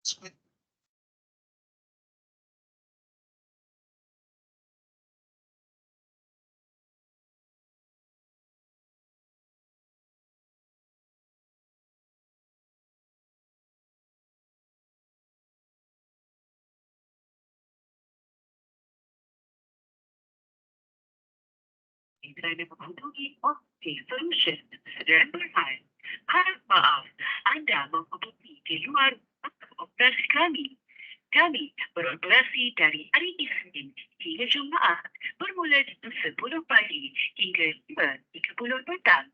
Internet menghubungi Opti Solution dan berhal. Harap maaf, Anda menghubungi di luar waktu operasi kami. Kami beroperasi dari hari Isnin hingga Jumaat bermula jam 10 pagi hingga 5.30 petang.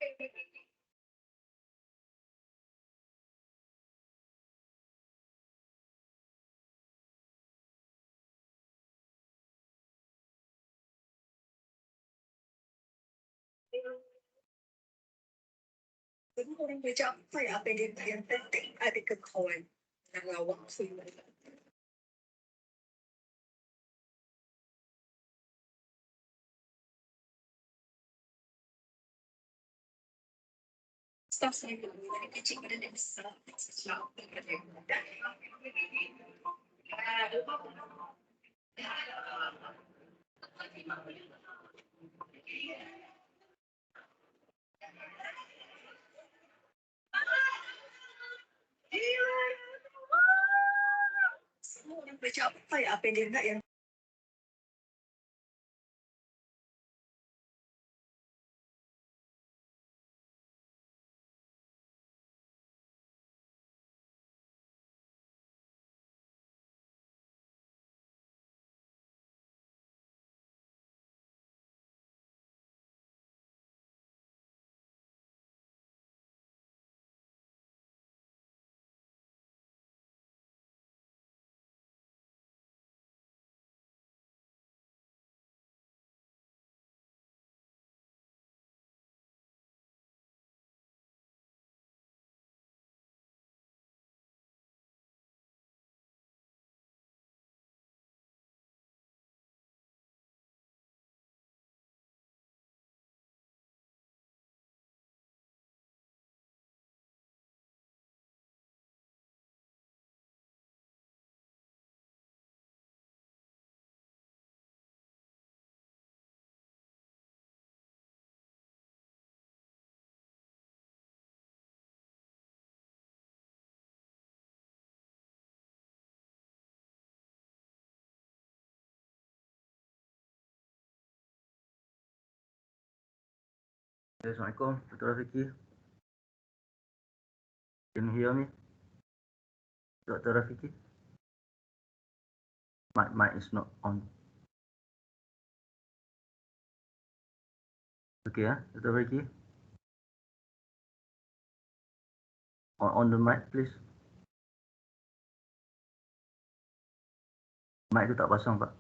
Semua orang mencapai apa yang penting ada kekawan yang lawak semua. Staf saya dari kecil pada desa, sejak dari muda. Semua orang mencapai apa yang Assalamualaikum, Dr. Rafiki. Can you hear me? Dr. Rafiki? My mic is not on. Okay, Dr. Rafiki? On the mic, please. Mic tu tak pasang, Pak.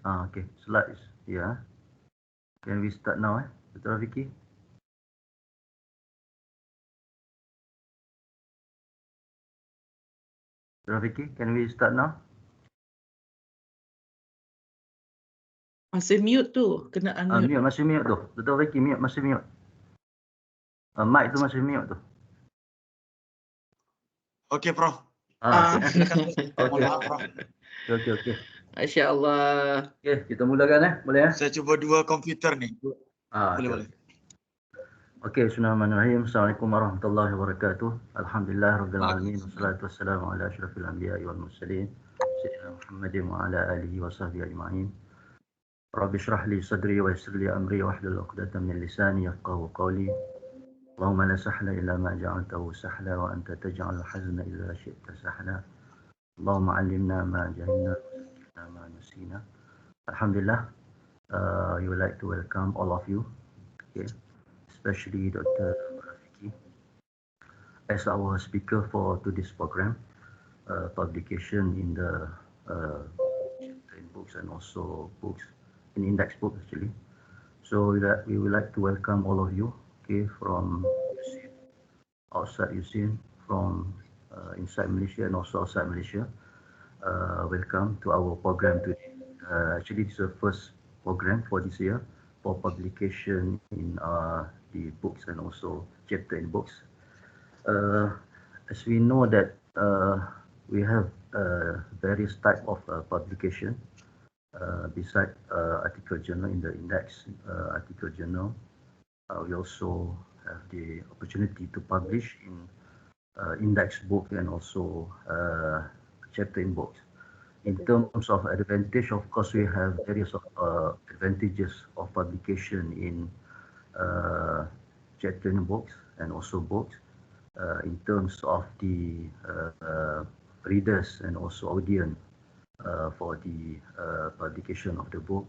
Okay. Slides. Yeah. Can we start now, Dr. Rafiki? Dr. Rafiki, can we start now? Masih mute tu, kena unmute. Mute, masih mute tu. Dr. Rafiki, mute, masih mute. Mic tu masih mute tu. Okey, Prof. Okay. Mohon maaf, Prof. Okay. Masya Allah. Okay, kita mulakan boleh Saya cuba dua komputer ni. Boleh. Okay, bismillahirrahmanirrahim. Assalamualaikum warahmatullahi wabarakatuh. Alhamdulillah rabbil alamin wassalatu wassalamu ala asyrafil anbiya'i wal mursalin sayyidina Muhammadin wa ala alihi wa sahbihi ajma'in. Rabbi shrah li sadri wa yassir li amri wahlul 'uqdatam min lisani yafqahu qawli. Allahumma la sahla illa ma ja'altahu sahla wa anta taj'alul hazna idza syi'ta sahla. Allahumma 'allimna ma jahilna wa zakkirna ma nasina. Alhamdulillah, we would like to welcome all of you, okay, especially Dr. Rafiki as our speaker for today's program, publication in the books and also books in index book actually. So we would like to welcome all of you, okay, from outside USIN, from inside Malaysia and also outside Malaysia. Welcome to our program today. Actually, this is the first program for this year for publication in the books and also chapter in books. As we know that we have various type of publication beside article journal in the index article journal. We also have the opportunity to publish in index book and also chapter in books. In terms of advantage, of course, we have various advantages of publication in chapter in books and also books. In terms of the readers and also audience, for the publication of the book,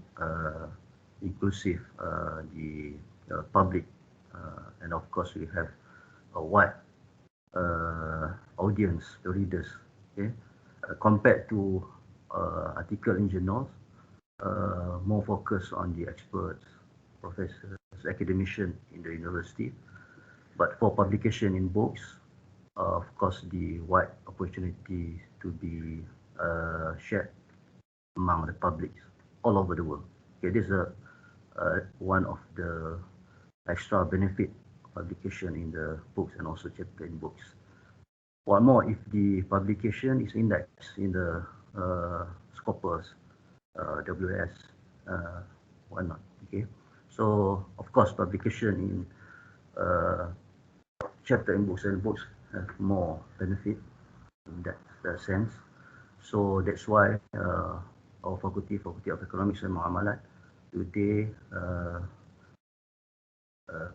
inclusive the public, and of course we have a wide audience, the readers, okay, compared to article in journals, more focus on the experts, professors, academicians in the university. But for publication in books, of course, the wide opportunity to be shared among the public all over the world. Okay, this is one of the extra benefit of publication in the books and also chapter in books. One more, if the publication is indexed in the Scopus, WS, why not? Okay, so of course, publication in chapter in books and books have more benefit in that sense. So that's why our Faculty of Economics and Muamalat today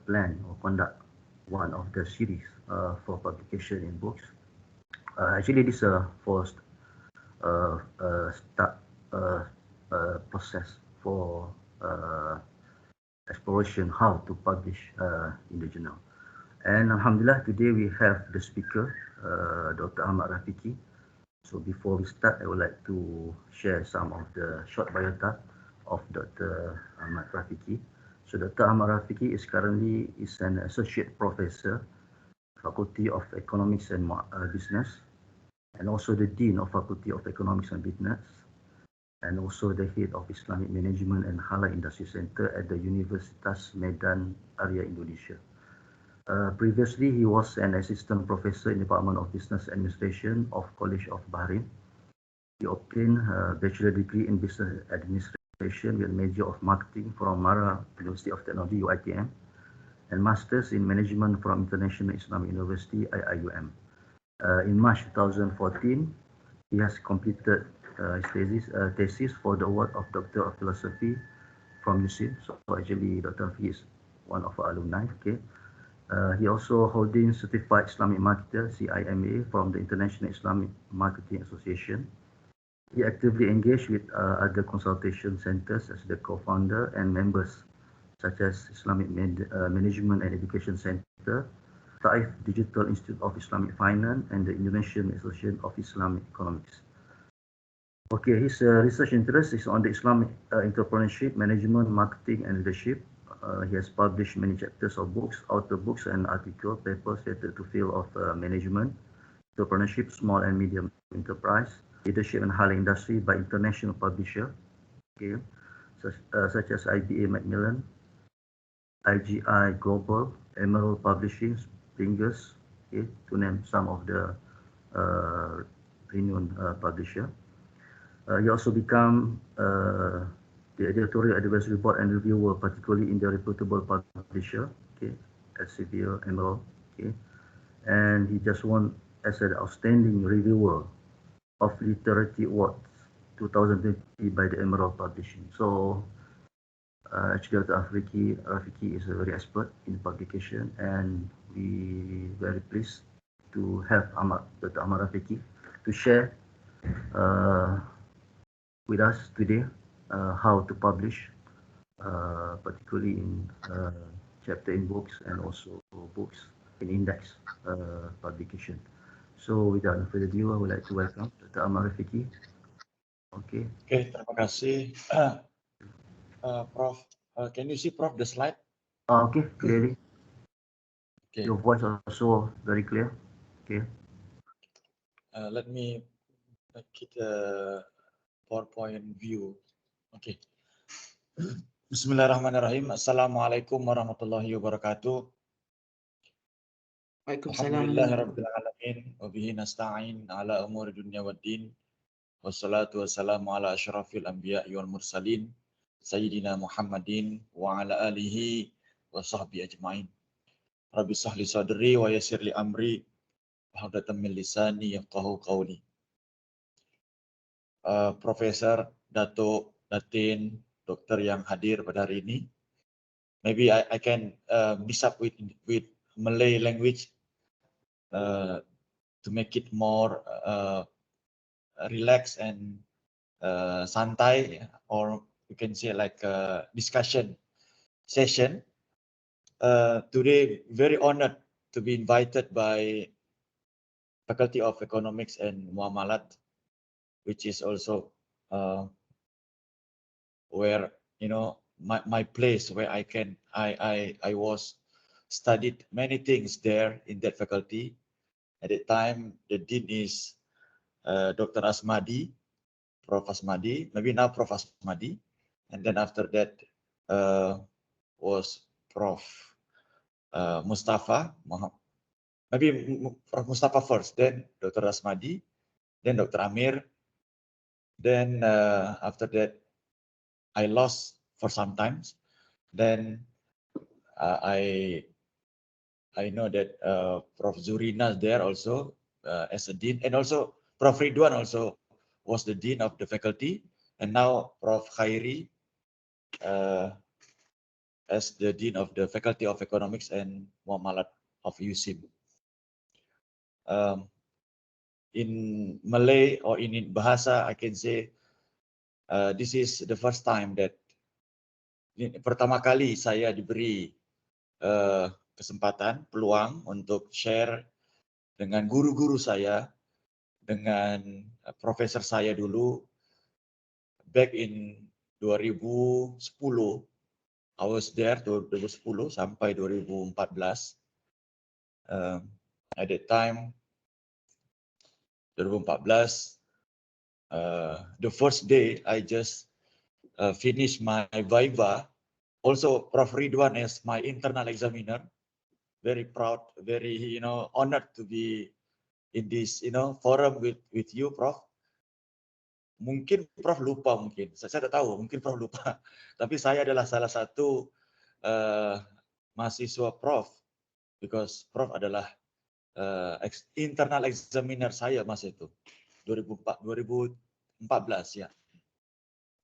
plan or conduct one of the series for publication in books. Actually, this is a first start process for exploration how to publish in the journal. And Alhamdulillah, today we have the speaker, Dr. Ahmad Rafiqi. So before we start, I would like to share some of the short biota of Dr. Ahmad Rafiqi. So Dr. Ahmad Rafiqi is currently an associate professor, Faculty of Economics and Business, and also the Dean of Faculty of Economics and Business, and also the head of Islamic Management and Halal Industry Center at the Universitas Medan Area Indonesia. Previously, he was an assistant professor in the Department of Business Administration of College of Bahrain. He obtained a bachelor degree in business administration with a major of marketing from Mara University of Technology, UITM, and masters in management from International Islamic University, IIUM. In March 2014, he has completed his thesis for the award of Doctor of Philosophy from USIM. So actually, Dr. Rafiqi is one of our alumni. Okay. He also holding Certified Islamic Marketer, CIMA, from the International Islamic Marketing Association. He actively engaged with other consultation centers as the co-founder and members, such as Islamic Management and Education Center, Taif Digital Institute of Islamic Finance, and the Indonesian Association of Islamic Economics. Okay, his research interest is on the Islamic entrepreneurship, management, marketing, and leadership. He has published many chapters of books, author books, and article papers related to field of management, entrepreneurship, small and medium enterprise, leadership and halal industry by international publisher, okay, such as IBA Macmillan, IGI Global, Emerald Publishing, Springers, okay, to name some of the renowned publisher. He also become the editorial advisory board and reviewer, particularly in the reputable publisher, okay, Elsevier, Emerald, okay, and he just won as an outstanding reviewer of Literary Awards 2020 by the Emerald Publishing. So actually, Dr. Rafiqi is a very expert in publication, and we very pleased to have Dr. Ahmad Rafiqi to share with us today how to publish, particularly in chapter in books and also books in index publication. So without further ado, I would like to welcome Dr. Ahmad Rafiqi. Okay. Okay, terima kasih. Prof, can you see Prof the slide? Okay, clearly. Okay. Your voice also very clear. Okay. Let me make it a PowerPoint view. Okay. Bismillahirrahmanirrahim. Assalamualaikum warahmatullahi wabarakatuh. Alhamdulillahirabbil alamin wa bihi nasta'in ala umuri dunya waddin. Wassalatu wassalamu ala asyrafil anbiya'i wal mursalin sayyidina Muhammadin wa ala alihi wa sahbihi ajmain. Rabbi sahli sadri wa yassir li amri wahdatan min lisani yafqahu qawli. Profesor, Dato, Datin, dokter yang hadir pada hari ini. Maybe I can mix up with Malay language to make it more relaxed and santai, or you can say like a discussion session. Today, very honored to be invited by Faculty of Economics and Muamalat, which is also where, you know, my place where I was studied many things there in that faculty. At that time, the dean is Dr. Asmadi, Prof. Asmadi, maybe now Prof. Asmadi. And then after that was Prof. Mustafa, maybe Prof. Mustafa first, then Dr. Asmadi, then Dr. Amir. Then after that, I lost for some times. Then I know that Prof. Zurina is there also as a dean, and also Prof. Ridwan also was the dean of the faculty, and now Prof. Khairi as the dean of the Faculty of Economics and Muamalat of USIM. In Malay or in Bahasa, I can say this is the first time that pertama kali saya diberi kesempatan, peluang untuk share dengan guru-guru saya, dengan profesor saya dulu, back in 2010, I was there 2010 sampai 2014. At that time, 2014, the first day I just finished my Viva. Also, Prof. Ridwan as my internal examiner. Very proud, very, you know, honored to be in this, you know, forum with you, Prof. Mungkin Prof lupa, mungkin saya tidak tahu, mungkin Prof lupa. Tapi saya adalah salah satu mahasiswa Prof, because Prof adalah internal examiner saya masa itu 2014 ya.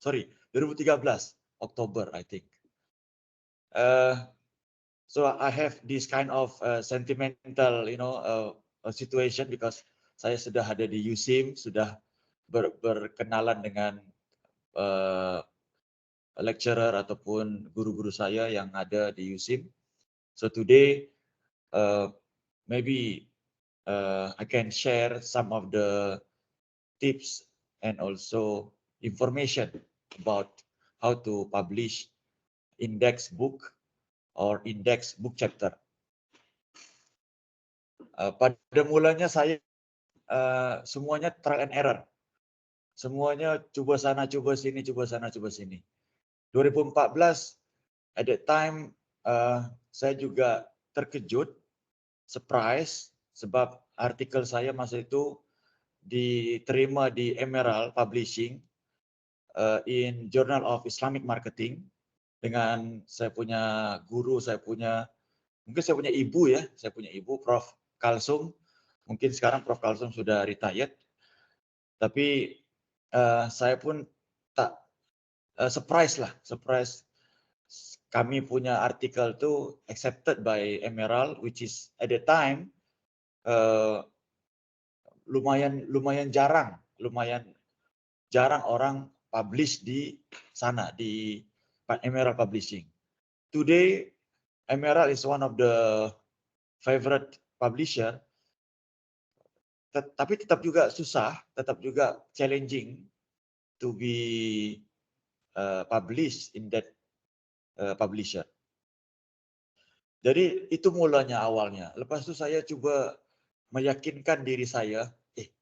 Sorry, 2013 Oktober I think. So I have this kind of sentimental, you know, situation because saya sudah ada di USIM, sudah berkenalan dengan lecturer ataupun guru-guru saya yang ada di USIM. So today, maybe I can share some of the tips and also information about how to publish index book or index book chapter. Pada mulanya saya semuanya trial and error. Semuanya coba sana, coba sini, coba sana, coba sini. 2014, at that time, saya juga terkejut, surprise, sebab artikel saya masa itu diterima di Emerald Publishing in Journal of Islamic Marketing dengan saya punya guru, mungkin saya punya ibu ya, saya punya ibu Prof. Kalsum. Mungkin sekarang Prof. Kalsum sudah retired, tapi saya pun tak surprise kami punya artikel itu accepted by Emerald, which is at the time lumayan jarang orang publish di sana di Emerald Publishing. Today Emerald is one of the favorite publisher, tapi tetap juga susah, tetap juga challenging to be published in that publisher. Jadi itu mulanya awalnya. Lepas itu saya coba meyakinkan diri saya,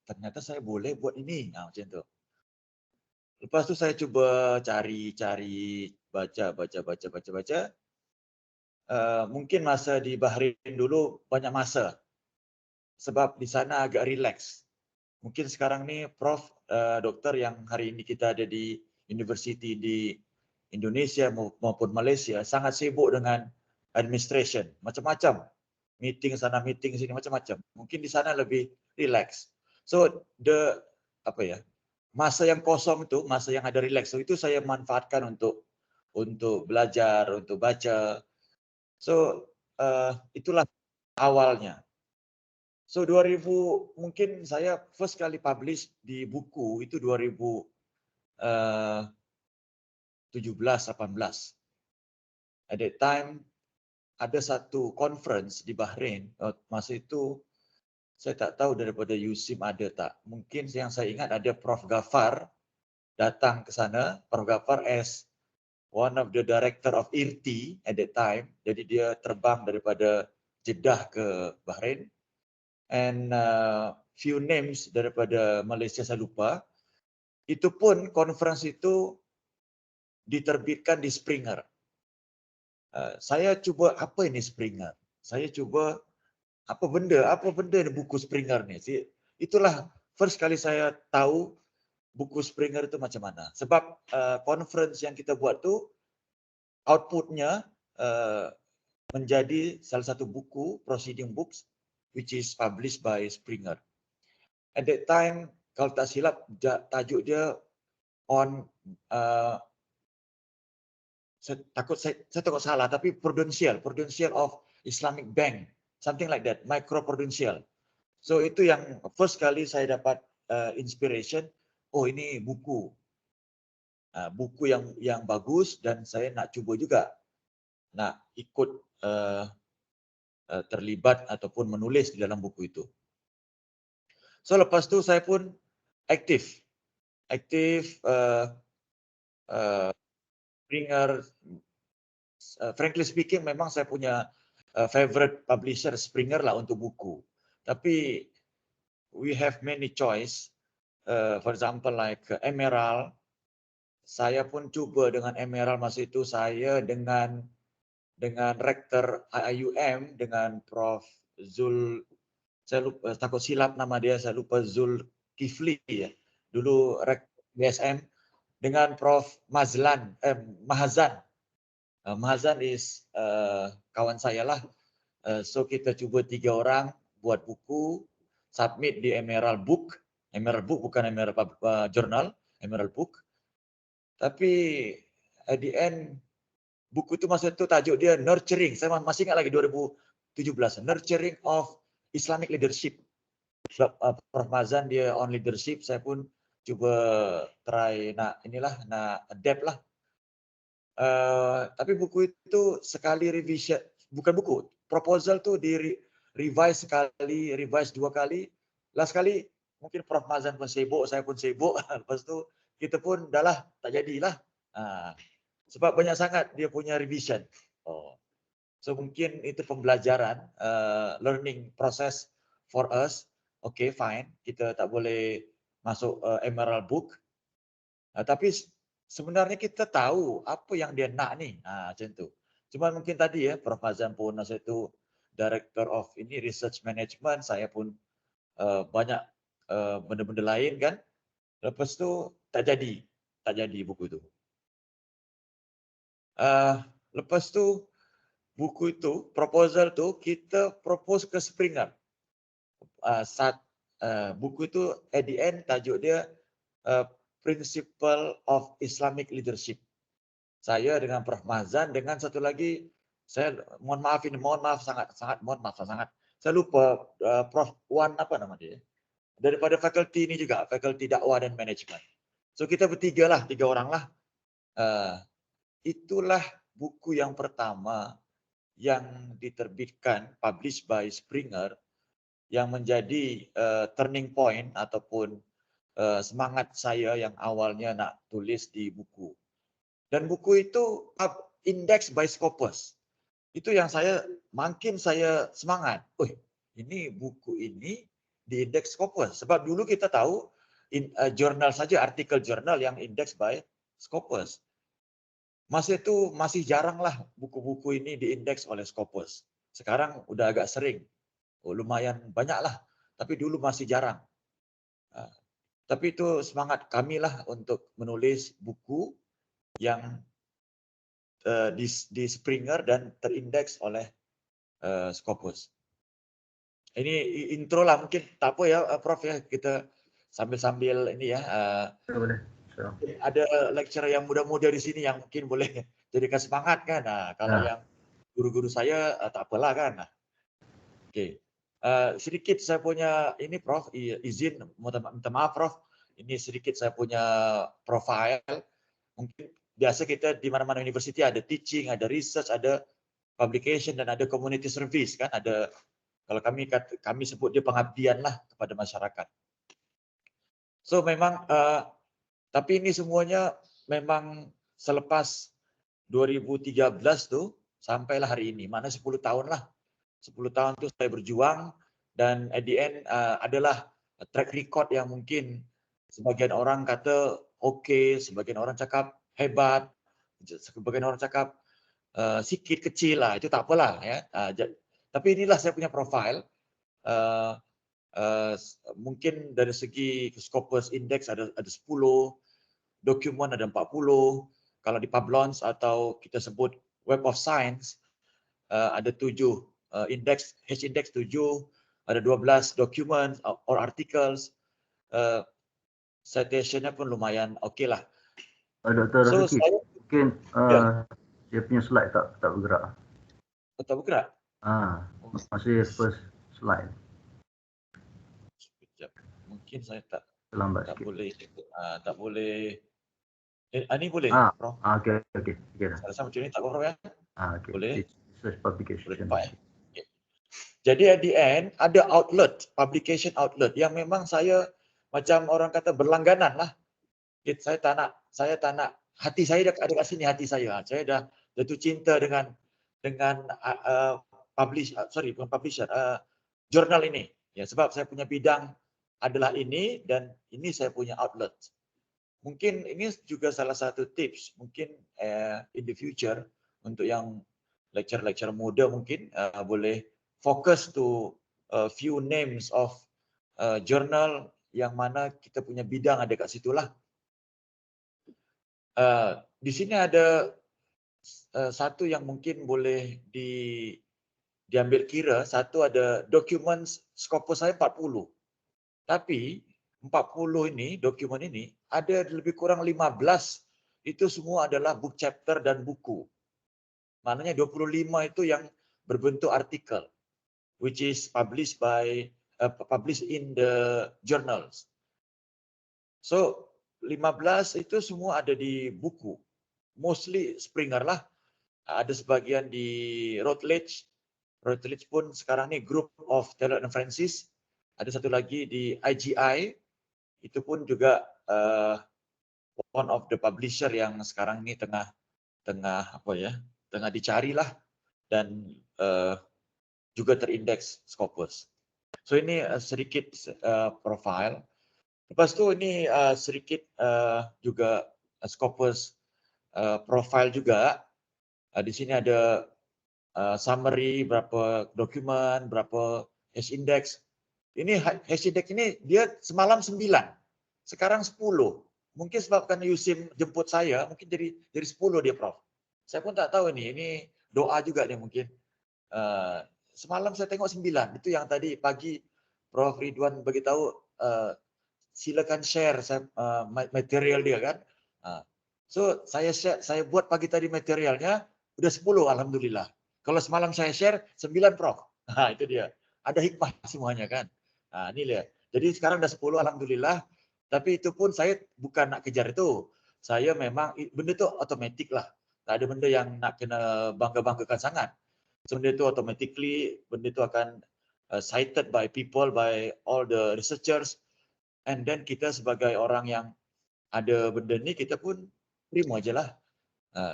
ternyata saya boleh buat ini, nah, macam itu. Lepas itu saya coba cari, baca. Mungkin masa di Bahrain dulu banyak masa, sebab di sana agak relax. Mungkin sekarang nih Prof, dokter yang hari ini kita ada di university di Indonesia maupun Malaysia sangat sibuk dengan administration, macam-macam. Meeting sana, meeting sini, macam-macam. Mungkin di sana lebih relax. So masa yang kosong itu, masa yang ada relax, so itu saya manfaatkan untuk belajar, untuk baca. So itulah awalnya. So 2000 mungkin saya first kali publish di buku itu 2000 17-18. At that time ada satu conference di Bahrain. Masa itu saya tak tahu daripada USIM ada tak. Mungkin yang saya ingat ada Prof. Ghaffar datang ke sana. Prof. Ghaffar as one of the director of IRTI at that time. Jadi dia terbang daripada Jeddah ke Bahrain. And few names daripada Malaysia saya lupa. Itu pun conference itu diterbitkan di Springer. Saya cuba apa ini Springer? Saya cuba apa benda ni buku Springer ni? Itulah first kali saya tahu buku Springer itu macam mana. Sebab conference yang kita buat tu outputnya menjadi salah satu buku proceeding books which is published by Springer. At that time kalau tak silap tajuk dia on saya takut salah tapi prudential of Islamic Bank, something like that, micro prudential. So itu yang first kali saya dapat inspiration. Oh ini buku yang bagus dan saya nak cuba juga nak ikut terlibat ataupun menulis di dalam buku itu. So lepas tu saya pun aktif Springer. Frankly speaking, memang saya punya favorite publisher Springer lah untuk buku. Tapi we have many choice. For example, like Emerald. Saya pun cuba dengan Emerald masa itu. Saya dengan rektor IUM dengan Prof. Zul. Saya lupa, takut silap nama dia. Saya lupa Zul Kifli ya. Dulu rektor BSM. Dengan Prof. Mahazan. Mahazan is kawan saya lah. So kita cuba 3 orang buat buku, submit di Emerald Book. Emerald Book bukan Emerald Journal, Emerald Book. Tapi at the end, buku itu masa itu tajuk dia Nurturing. Saya masih ingat lagi 2017. Nurturing of Islamic Leadership. Prof. Mahazan dia on leadership, saya pun cuba try nak adapt lah. Tapi buku itu sekali revision, bukan buku, proposal tu di revise sekali, revise 2 kali. Last kali mungkin Prof. Mahazan pun sibuk, saya pun sibuk. Lepas tu kita pun dah lah tak jadilah. Sebab banyak sangat dia punya revision. So mungkin itu pembelajaran, learning process for us. Okay, fine. Kita tak boleh masuk Emerald Book. Tapi sebenarnya kita tahu apa yang dia nak ni. Macam tu. Cuma mungkin tadi ya, Prof. Mahazan pun masa itu Director of ini Research Management. Saya pun banyak benda-benda lain kan. Lepas tu tak jadi buku itu. Lepas tu buku itu, proposal tu kita propose ke Springer. Buku itu at the end tajuk dia Principle of Islamic Leadership. Saya dengan Prof. Mahazan dengan satu lagi, saya mohon maaf sangat. Saya lupa Prof. Wan apa nama dia? Daripada fakulti ini juga, fakulti dakwah dan management. So kita bertiga lah, 3 orang lah. Itulah buku yang pertama yang diterbitkan, published by Springer, yang menjadi turning point ataupun semangat saya yang awalnya nak tulis di buku. Dan buku itu index by Scopus. Itu yang makin saya semangat. Ini buku ini di index Scopus. Sebab dulu kita tahu jurnal saja, artikel jurnal yang index by Scopus. Masa itu masih jaranglah buku-buku ini diindeks oleh Scopus. Sekarang udah agak sering. Lumayan banyaklah. Tapi dulu masih jarang. Tapi itu semangat kamilah untuk menulis buku yang di Springer dan terindeks oleh Scopus. Ini intro lah, mungkin tak apa ya Prof ya, kita sambil-sambil ini ya. Boleh. Ada lecturer yang muda-muda di sini yang mungkin boleh jadikan semangat kan. Kalau yang guru-guru saya tak apalah kan. Okey. Sedikit saya punya ini Prof, izin minta maaf Prof. Ini sedikit saya punya profile. Mungkin biasa kita di mana-mana university ada teaching, ada research, ada publication dan ada community service kan. Ada, kalau kami sebut dia pengabdian lah kepada masyarakat. So memang tapi ini semuanya memang selepas 2013 tu sampailah hari ini. Mana 10 tahun lah. 10 tahun tu saya berjuang dan at the end adalah track record yang mungkin sebagian orang kata okey, sebagian orang cakap hebat, sebagian orang cakap sikit kecil lah, itu tak apalah ya. Tapi inilah saya punya profile. Mungkin dari segi Scopus Index ada 10, dokumen ada 40, kalau di Publons atau kita sebut Web of Science ada 7, H-index 7, ada 12 dokumen or articles, citationnya pun lumayan okey lah. Dr. So Rezeki, saya mungkin dia punya slide tak bergerak. tak bergerak. Masih first slide. Sekejap. Mungkin saya tak Lambat sikit. boleh. Ini boleh, Prof? Okey. Saya rasa macam ni tak Prof ya? Okey. Boleh. Search publication. Boleh nampak ya? Okay. Jadi at the end ada outlet, publication outlet yang memang saya macam orang kata berlangganan lah. Saya tak nak hati saya dah ada kat sini, hati saya. Saya dah jatuh cinta dengan jurnal ini. Ya, sebab saya punya bidang adalah ini dan ini saya punya outlet. Mungkin ini juga salah satu tips mungkin in the future untuk yang lecturer muda mungkin boleh fokus to few names of journal yang mana kita punya bidang ada kat situlah. Di sini ada satu yang mungkin boleh diambil kira. Satu ada dokumen Scopus saya 40. Tapi 40 ini, dokumen ini ada lebih kurang 15 itu semua adalah book chapter dan buku. Maknanya 25 itu yang berbentuk artikel which is published in the journals. So 15 itu semua ada di buku. Mostly Springer lah. Ada sebagian di Routledge. Routledge pun sekarang ni Group of Taylor and Francis. Ada satu lagi di IGI. Itu pun juga one of the publisher yang sekarang ni tengah dicarilah dan juga terindeks Scopus. So ini sedikit profile. Lepas tu ini sedikit juga Scopus profile juga. Di sini ada summary, berapa dokumen, berapa H-index. Ini H-index ini dia semalam 9, sekarang 10. Mungkin sebabkan Yusim jemput saya, mungkin jadi 10 dia Prof. Saya pun tak tahu ini doa juga dia mungkin. Semalam saya tengok 9, itu yang tadi pagi Prof Ridwan beritahu silakan share material dia kan. So saya buat pagi tadi materialnya udah 10 alhamdulillah. Kalau semalam saya share 9 Prof. Itu dia. Ada hikmah semuanya kan. Ini dia. Jadi sekarang dah 10 alhamdulillah. Tapi itu pun saya bukan nak kejar itu. Saya memang benda tu automatik lah. Tak ada benda yang nak kena bangga-banggakan sangat. So, benda tu automatically, benda tu akan cited by people, by all the researchers. And then kita sebagai orang yang ada benda ni, kita pun terima je lah.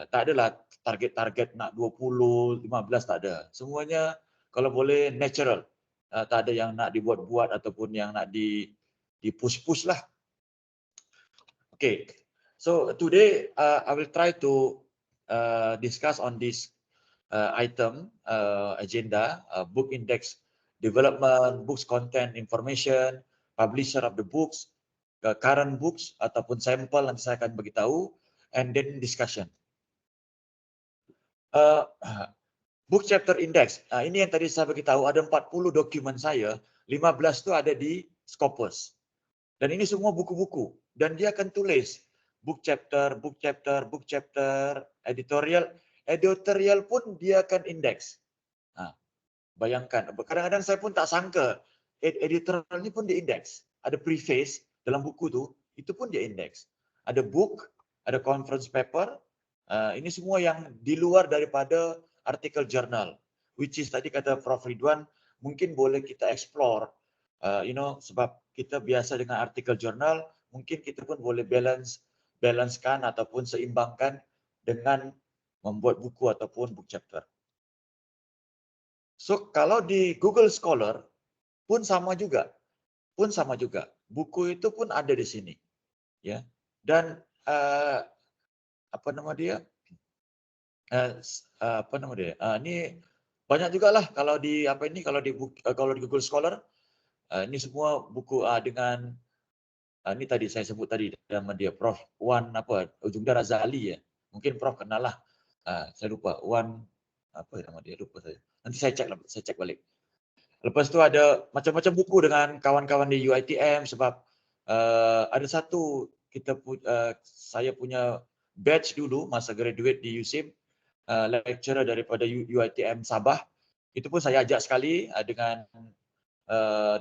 Tak adalah target-target nak 20, 15, tak ada. Semuanya kalau boleh natural. Tak ada yang nak dibuat-buat ataupun yang nak di-push-push lah. Okay, so today I will try to discuss on this item, agenda, book index development, books content information, publisher of the books, current books ataupun sampel nanti saya akan beritahu, and then discussion. Book chapter index, ini yang tadi saya beritahu ada 40 dokumen saya, 15 tu ada di Scopus. Dan ini semua buku-buku. Dan dia akan tulis book chapter, editorial. Editorial pun dia akan indeks. Bayangkan, kadang-kadang saya pun tak sangka editorial ni pun diindeks. Ada preface dalam buku tu, itu pun dia indeks. Ada book, ada conference paper, ini semua yang di luar daripada artikel jurnal, which is tadi kata Prof. Ridwan, mungkin boleh kita explore, sebab kita biasa dengan artikel jurnal, mungkin kita pun boleh balancekan ataupun seimbangkan dengan membuat buku ataupun book chapter. So kalau di Google Scholar pun sama juga, buku itu pun ada di sini, ya. Dan apa nama dia? Ini banyak juga lah kalau di kalau di Google Scholar, ini semua buku dengan ini tadi saya sebut tadi nama dia Prof. Wan Ujungda Razali ya. Mungkin Prof kenal lah. Saya lupa Wan apa nama dia, lupa saya. Nanti saya cek balik. Lepas tu ada macam-macam buku dengan kawan-kawan di UiTM sebab ada satu saya punya batch dulu masa graduate di USIM, lecturer daripada UiTM Sabah. Itu pun saya ajak sekali dengan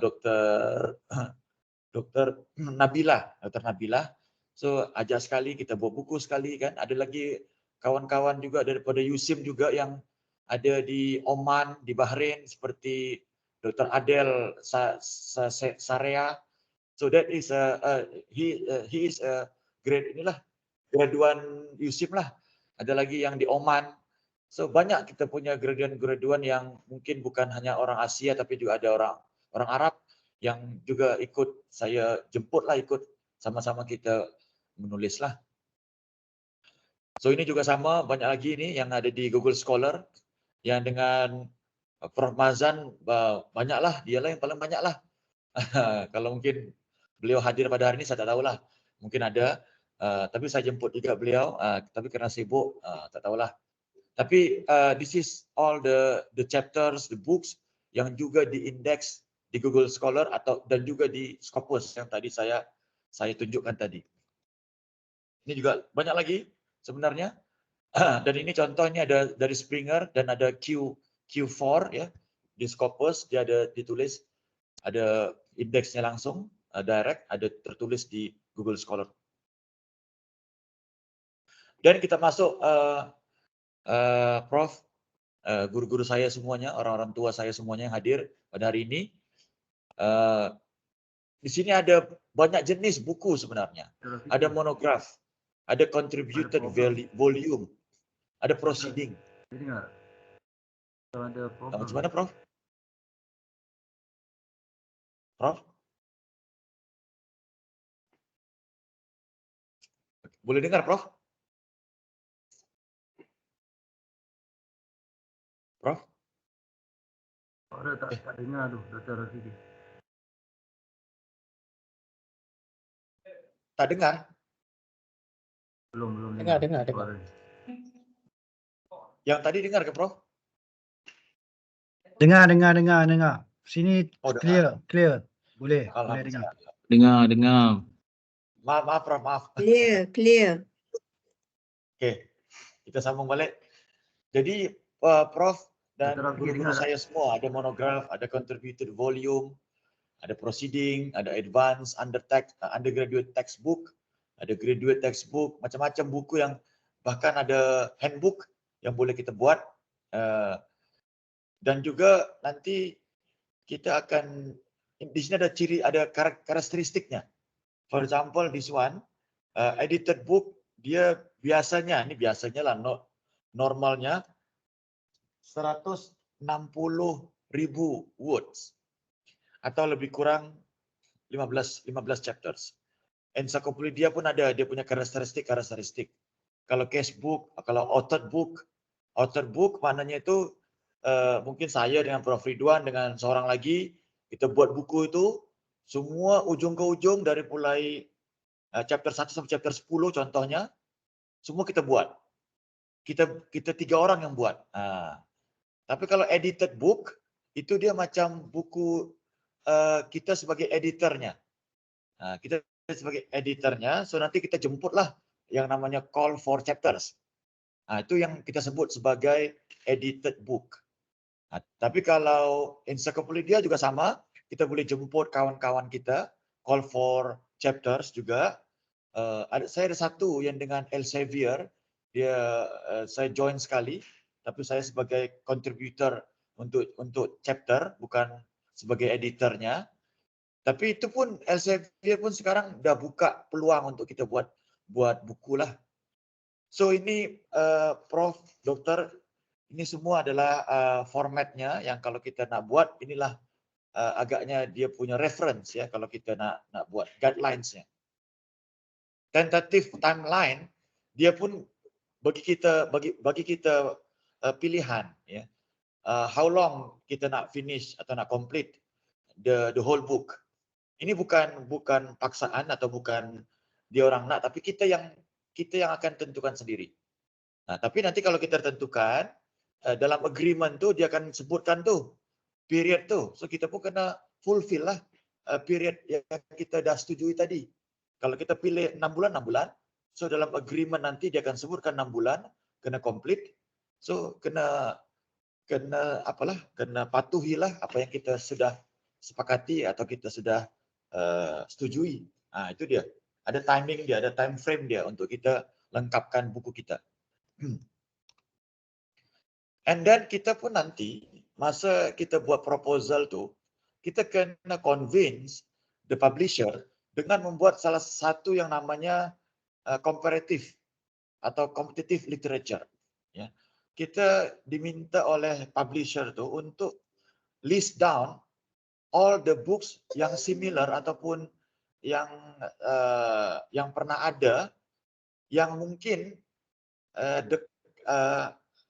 Dr. Nabila. So ajak sekali, kita buat buku sekali kan. Ada lagi kawan-kawan juga daripada USIM juga yang ada di Oman, di Bahrain seperti Dr. Adel Sarea. So that is he is a graduan USIM lah. Ada lagi yang di Oman. So banyak kita punya graduan yang mungkin bukan hanya orang Asia tapi juga ada orang Arab yang juga saya jemput sama-sama kita menulis lah. So ini juga sama, banyak lagi ini yang ada di Google Scholar yang dengan Prof. Mazan banyaklah, dialah yang paling banyak lah. Kalau mungkin beliau hadir pada hari ini saya tak tahulah, mungkin ada, tapi saya jemput juga beliau, tapi karena sibuk tak tahulah. Tapi this is all the chapters, the books yang juga diindeks di Google Scholar dan juga di Scopus yang tadi saya tunjukkan tadi. Ini juga banyak lagi sebenarnya. Dan ini contohnya ada dari Springer dan ada Q4 ya. Di Scopus dia ada ditulis, ada indeksnya langsung direct, ada tertulis di Google Scholar. Dan kita masuk Prof, guru-guru saya semuanya, orang-orang tua saya semuanya yang hadir pada hari ini. Di sini ada banyak jenis buku sebenarnya. Ada monograf, ada contributed volume, ada proceeding. Macam mana, Prof? Prof? Boleh dengar, Prof? Prof? Tak dengar tu, Dr. Rafidi. Tak dengar? Belum Dengar. Yang tadi dengar ke, Prof? Dengar. Sini Dengar. clear. Boleh dengar. Dengar. Maaf, Prof, maaf. Clear. Okey, kita sambung balik. Jadi, Prof dan guru-guru saya semua ada monograf, ada contributed volume, ada proceeding, ada advanced undergraduate textbook, ada graduate textbook, macam-macam buku yang bahkan ada handbook yang boleh kita buat. Dan juga nanti kita akan di sini ada karakteristiknya. For example, this one edited book dia biasanya lah normalnya 160,000 words atau lebih kurang 15 chapters. Encyclopedia pun ada, dia punya karakteristik. Kalau casebook, kalau authored book maknanya itu mungkin saya dengan Prof. Ridwan dengan seorang lagi kita buat buku itu semua ujung ke ujung dari mulai chapter 1 sampai chapter 10 contohnya semua kita buat. Kita 3 orang yang buat. Tapi kalau edited book itu dia macam buku kita sebagai editornya. So nanti kita jemputlah yang namanya call for chapters. Itu yang kita sebut sebagai edited book. Tapi kalau encyclopedia juga sama, kita boleh jemput kawan-kawan kita, call for chapters juga. Saya ada satu yang dengan Elsevier, dia saya join sekali, tapi saya sebagai contributor untuk chapter, bukan sebagai editornya. Tapi itu pun Elsevier pun sekarang dah buka peluang untuk kita buat buku lah. So ini Prof, Doktor, ini semua adalah formatnya yang kalau kita nak buat, inilah agaknya dia punya reference ya kalau kita nak buat guidelines-nya. Tentative timeline dia pun bagi kita pilihan ya. How long kita nak finish atau nak complete the whole book. Ini bukan paksaan atau bukan dia orang nak, tapi kita yang akan tentukan sendiri. Nah, tapi nanti kalau kita tentukan dalam agreement tu dia akan sebutkan tu period tu. So kita pun kena fulfill lah period yang kita dah setujui tadi. Kalau kita pilih 6 bulan, 6 bulan. So dalam agreement nanti dia akan sebutkan 6 bulan kena complete. So kena patuhilah apa yang kita sudah sepakati atau kita sudah setujui. Itu dia. Ada timing dia, ada time frame dia untuk kita lengkapkan buku kita. And then kita pun nanti masa kita buat proposal tu, kita kena convince the publisher dengan membuat salah satu yang namanya comparative atau competitive literature. Ya. Kita diminta oleh publisher tu untuk list down all the books yang similar ataupun yang pernah ada yang mungkin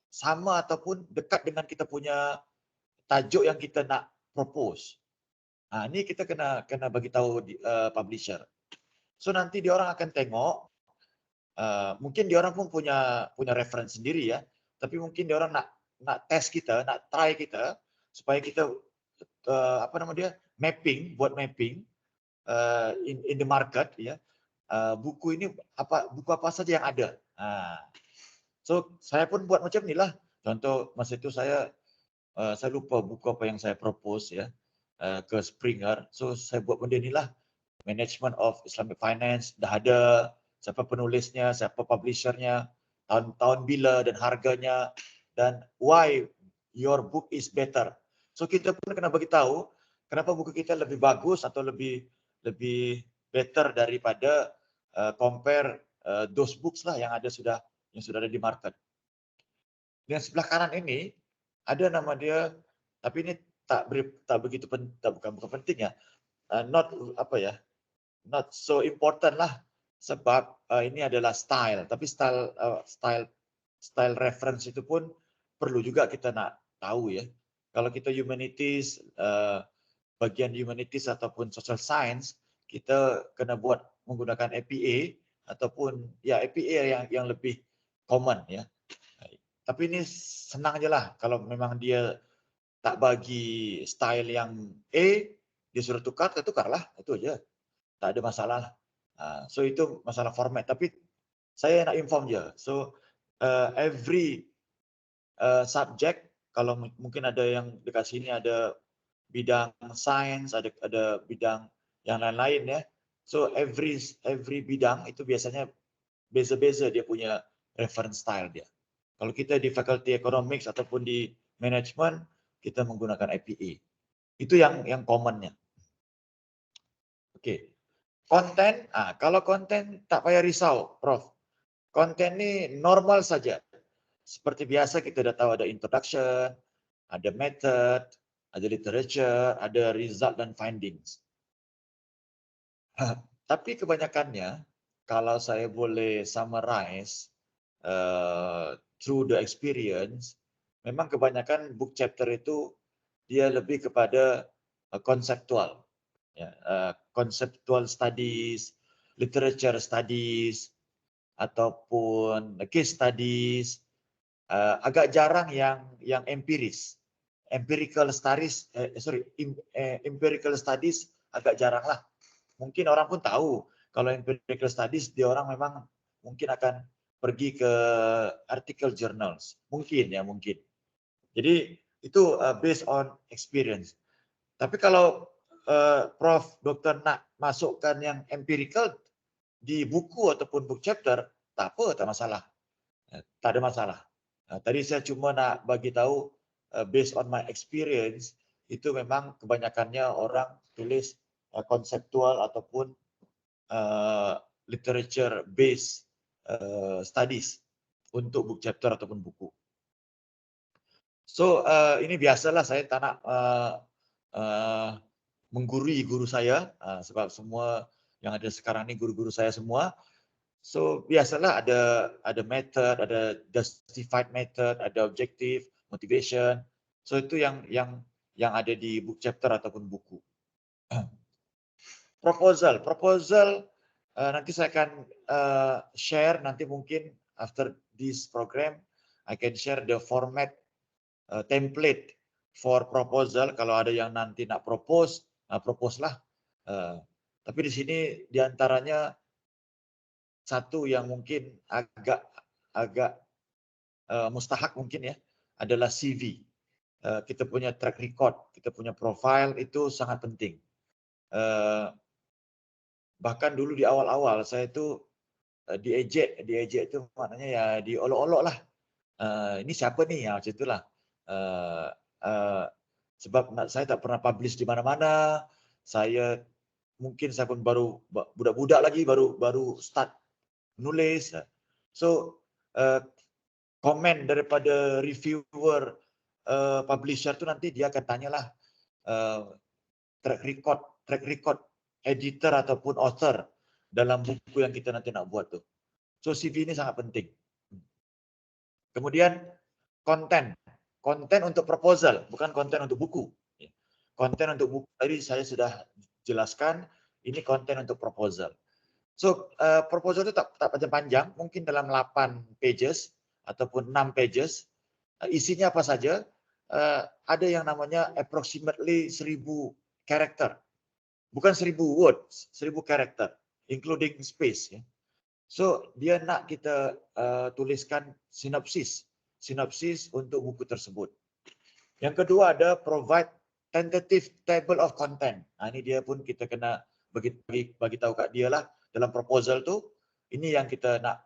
sama ataupun dekat dengan kita punya tajuk yang kita nak propose. Ini kita kena bagi tahu publisher. So nanti dia orang akan tengok, mungkin dia orang pun punya reference sendiri ya, tapi mungkin dia orang nak test kita, nak try kita supaya kita buat mapping in the market ya. Buku ini buku apa saja yang ada. So saya pun buat macam inilah. Contoh masa itu saya lupa buku apa yang saya propose ya ke Springer. So saya buat benda inilah. Management of Islamic Finance dah ada, siapa penulisnya, siapa publishernya, tahun bila dan harganya, dan why your book is better. So kita pun kena bagi tahu kenapa buku kita lebih bagus atau lebih better daripada compare those books lah yang sudah ada di market. Yang sebelah kanan ini ada nama dia, tapi ini bukan penting ya. Not so important lah, sebab ini adalah style, tapi style reference itu pun perlu juga kita nak tahu ya. Kalau kita humanities, bagian humanities ataupun social science, kita kena buat menggunakan APA ataupun ya APA yang lebih common ya. Tapi ini senang je lah, kalau memang dia tak bagi style yang A, dia suruh tukar, kita tukarlah, itu aja. Tak ada masalah. So itu masalah format. Tapi saya nak inform je. So every subject, kalau mungkin ada yang dekat sini ada bidang sains, ada bidang yang lain-lain ya. So every bidang itu biasanya beza-beza dia punya reference style dia. Kalau kita di Faculty Economics ataupun di Management, kita menggunakan IPA. Itu yang commonnya. Okey. Konten, kalau konten tak payah risau, Prof. Konten ni normal saja. Seperti biasa kita dah tahu ada introduction, ada method, ada literature, ada result dan findings. Tapi kebanyakannya, kalau saya boleh summarize through the experience, memang kebanyakan book chapter itu dia lebih kepada konseptual. Conceptual studies, literature studies, ataupun case studies, agak jarang yang empiris. Empirical studies agak jarang lah. Mungkin orang pun tahu kalau empirical studies dia orang memang mungkin akan pergi ke article journals. Mungkin. Jadi itu based on experience. Tapi kalau Prof, Doktor nak masukkan yang empirical, di buku ataupun book chapter, tak apa, tak masalah. Tak ada masalah. Tadi saya cuma nak bagi tahu based on my experience, itu memang kebanyakannya orang tulis konseptual ataupun literature based studies untuk book chapter ataupun buku. So ini biasalah, saya tak nak menggurui guru saya sebab semua yang ada sekarang ni guru-guru saya semua. So biasalah ada method, ada justified method, ada objective, motivation. So itu yang ada di book chapter ataupun buku. Proposal nanti saya akan share nanti mungkin after this program I can share the format template for proposal. Kalau ada yang nanti nak propose, propose lah. Tapi di sini diantaranya satu yang mungkin agak mustahak mungkin ya, adalah CV. Kita punya track record, kita punya profile itu sangat penting. Bahkan dulu di awal-awal saya itu diejek itu maknanya ya diolok-olok lah. Ini siapa nih? Ya, macam itulah. Sebab saya tak pernah publish di mana-mana. Saya pun baru budak-budak lagi, baru start nulis. So komen daripada reviewer, publisher tu nanti dia akan tanyalah track record editor ataupun author dalam buku yang kita nanti nak buat tu. So CV ini sangat penting. Kemudian konten untuk proposal, bukan konten untuk buku. Konten untuk buku tadi saya sudah jelaskan, ini konten untuk proposal. So proposal itu tak panjang-panjang, mungkin dalam 8 pages ataupun 6 pages. Isinya apa saja? Ada yang namanya approximately 1000 karakter. Bukan 1000 words, 1000 karakter, including space. Ya. So dia nak kita tuliskan sinopsis untuk buku tersebut. Yang kedua ada provide tentative table of content. Ini dia pun kita kena bagi tahu kat dia lah dalam proposal tu. Ini yang kita nak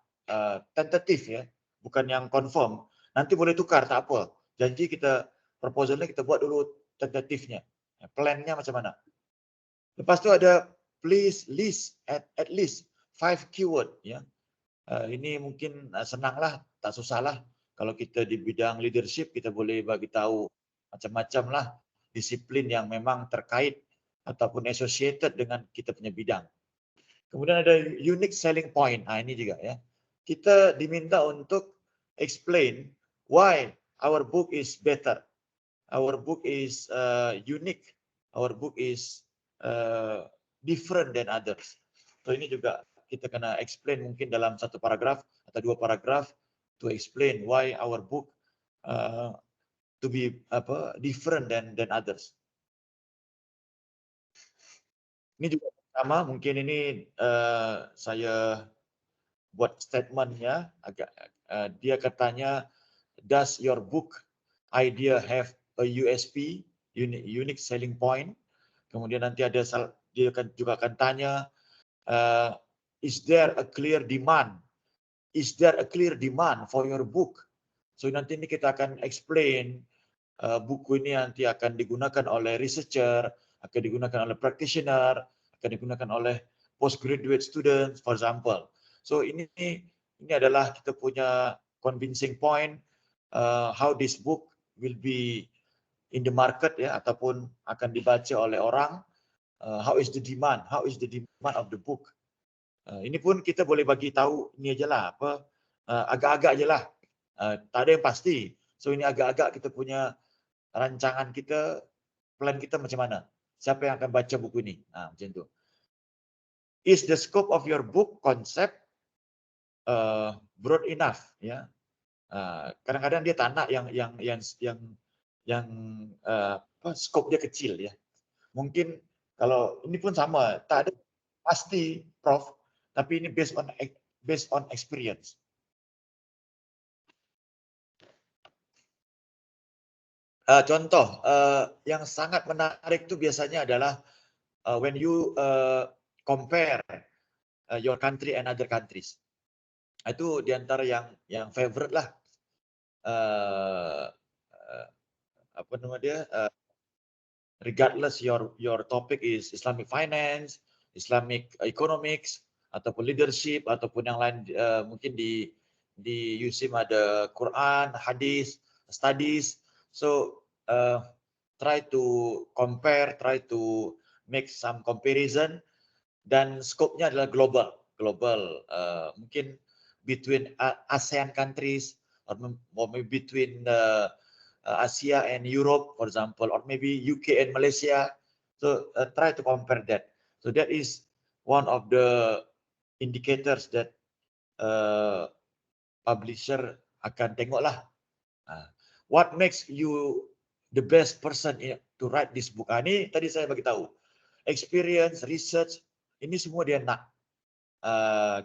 tentatif ya, bukan yang confirm. Nanti boleh tukar tak apa. Janji kita proposalnya kita buat dulu tentatifnya. Plannya macam mana? Lepas tu ada please list at least 5 keyword ya. Ini mungkin senanglah, tak susahlah. Kalau kita di bidang leadership kita boleh bagi tahu macam-macam lah disiplin yang memang terkait ataupun associated dengan kita punya bidang. Kemudian ada unique selling point. Ini juga ya. Kita diminta untuk explain why our book is better. Our book is unique. Our book is different than others. So ini juga kita kena explain mungkin dalam 1 paragraf atau 2 paragraf to explain why our book to be different than others. Ini juga sama, mungkin ini saya buat statementnya agak dia katanya does your book idea have a USP, unique selling point. Kemudian nanti ada dia juga akan tanya is there a clear demand? Is there a clear demand for your book? So nanti ini kita akan explain buku ini nanti akan digunakan oleh researcher, akan digunakan oleh practitioner, akan digunakan oleh postgraduate students, for example. So ini adalah kita punya convincing point how this book will be in the market ya, ataupun akan dibaca oleh orang. How is the demand? How is the demand of the book? Ini pun kita boleh bagi tahu ini ajalah agak-agak ajalah. Tak ada yang pasti. So ini agak-agak kita punya rancangan kita, plan kita macam mana? Siapa yang akan baca buku ini? Macam tu. Is the scope of your book concept broad enough? Ya. Kadang-kadang dia tak nak yang scope dia kecil ya. Mungkin kalau ini pun sama, tak ada pasti Prof, tapi ini based on experience. Contoh yang sangat menarik itu biasanya adalah when you compare your country and other countries. Itu di antara yang favorite lah. Apa nama dia? Regardless your topic is Islamic finance, Islamic economics, ataupun leadership, ataupun yang lain, mungkin di USIM ada Quran, hadis, studies. So try to compare, try to make some comparison, dan skopnya adalah global, mungkin between ASEAN countries, or maybe between Asia and Europe, for example, or maybe UK and Malaysia. So try to compare that. So that is one of the indicators that publisher akan tengoklah. What makes you the best person to write this book? Ini tadi saya bagi tahu. Experience, research, ini semua dia nak.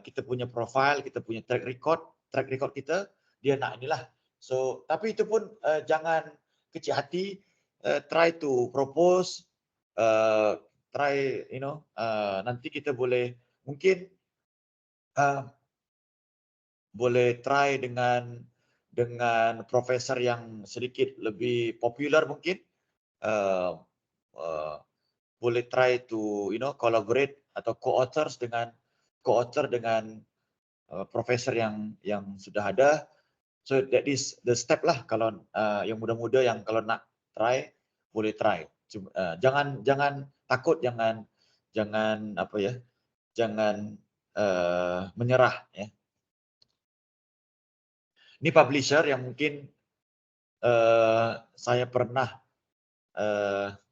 Kita punya profile, kita punya track record kita, dia nak inilah. So, tapi itu pun jangan kecil hati. Try to propose, try, nanti kita boleh mungkin boleh try dengan profesor yang sedikit lebih popular mungkin. Boleh try to collaborate atau co-author dengan profesor yang sudah ada. So that is the step lah. Kalau yang muda-muda yang kalau nak try, boleh try. Jangan takut, jangan apa ya, jangan menyerah ya. Ini publisher yang mungkin saya pernah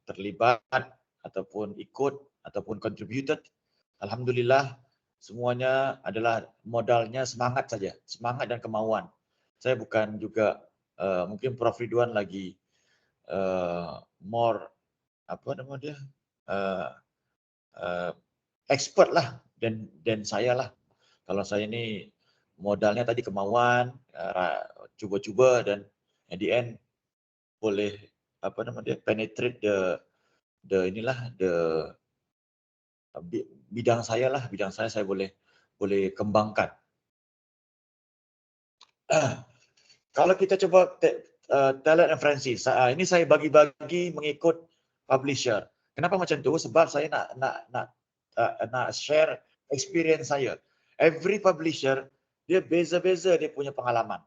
terlibat ataupun ikut ataupun contributed. Alhamdulillah semuanya adalah modalnya semangat saja, semangat dan kemauan. Saya bukan juga mungkin Prof Ridwan lagi more apa nama dia expert lah dan saya lah. Kalau saya ini modalnya tadi kemauan, cuba-cuba, dan at the end boleh apa nama dia penetrate the bidang saya lah, bidang saya boleh kembangkan. Kalau kita coba Talent and Francis, ini saya bagi-bagi mengikut publisher. Kenapa macam tu? Sebab saya nak share experience saya. Every publisher dia beza-beza dia punya pengalaman.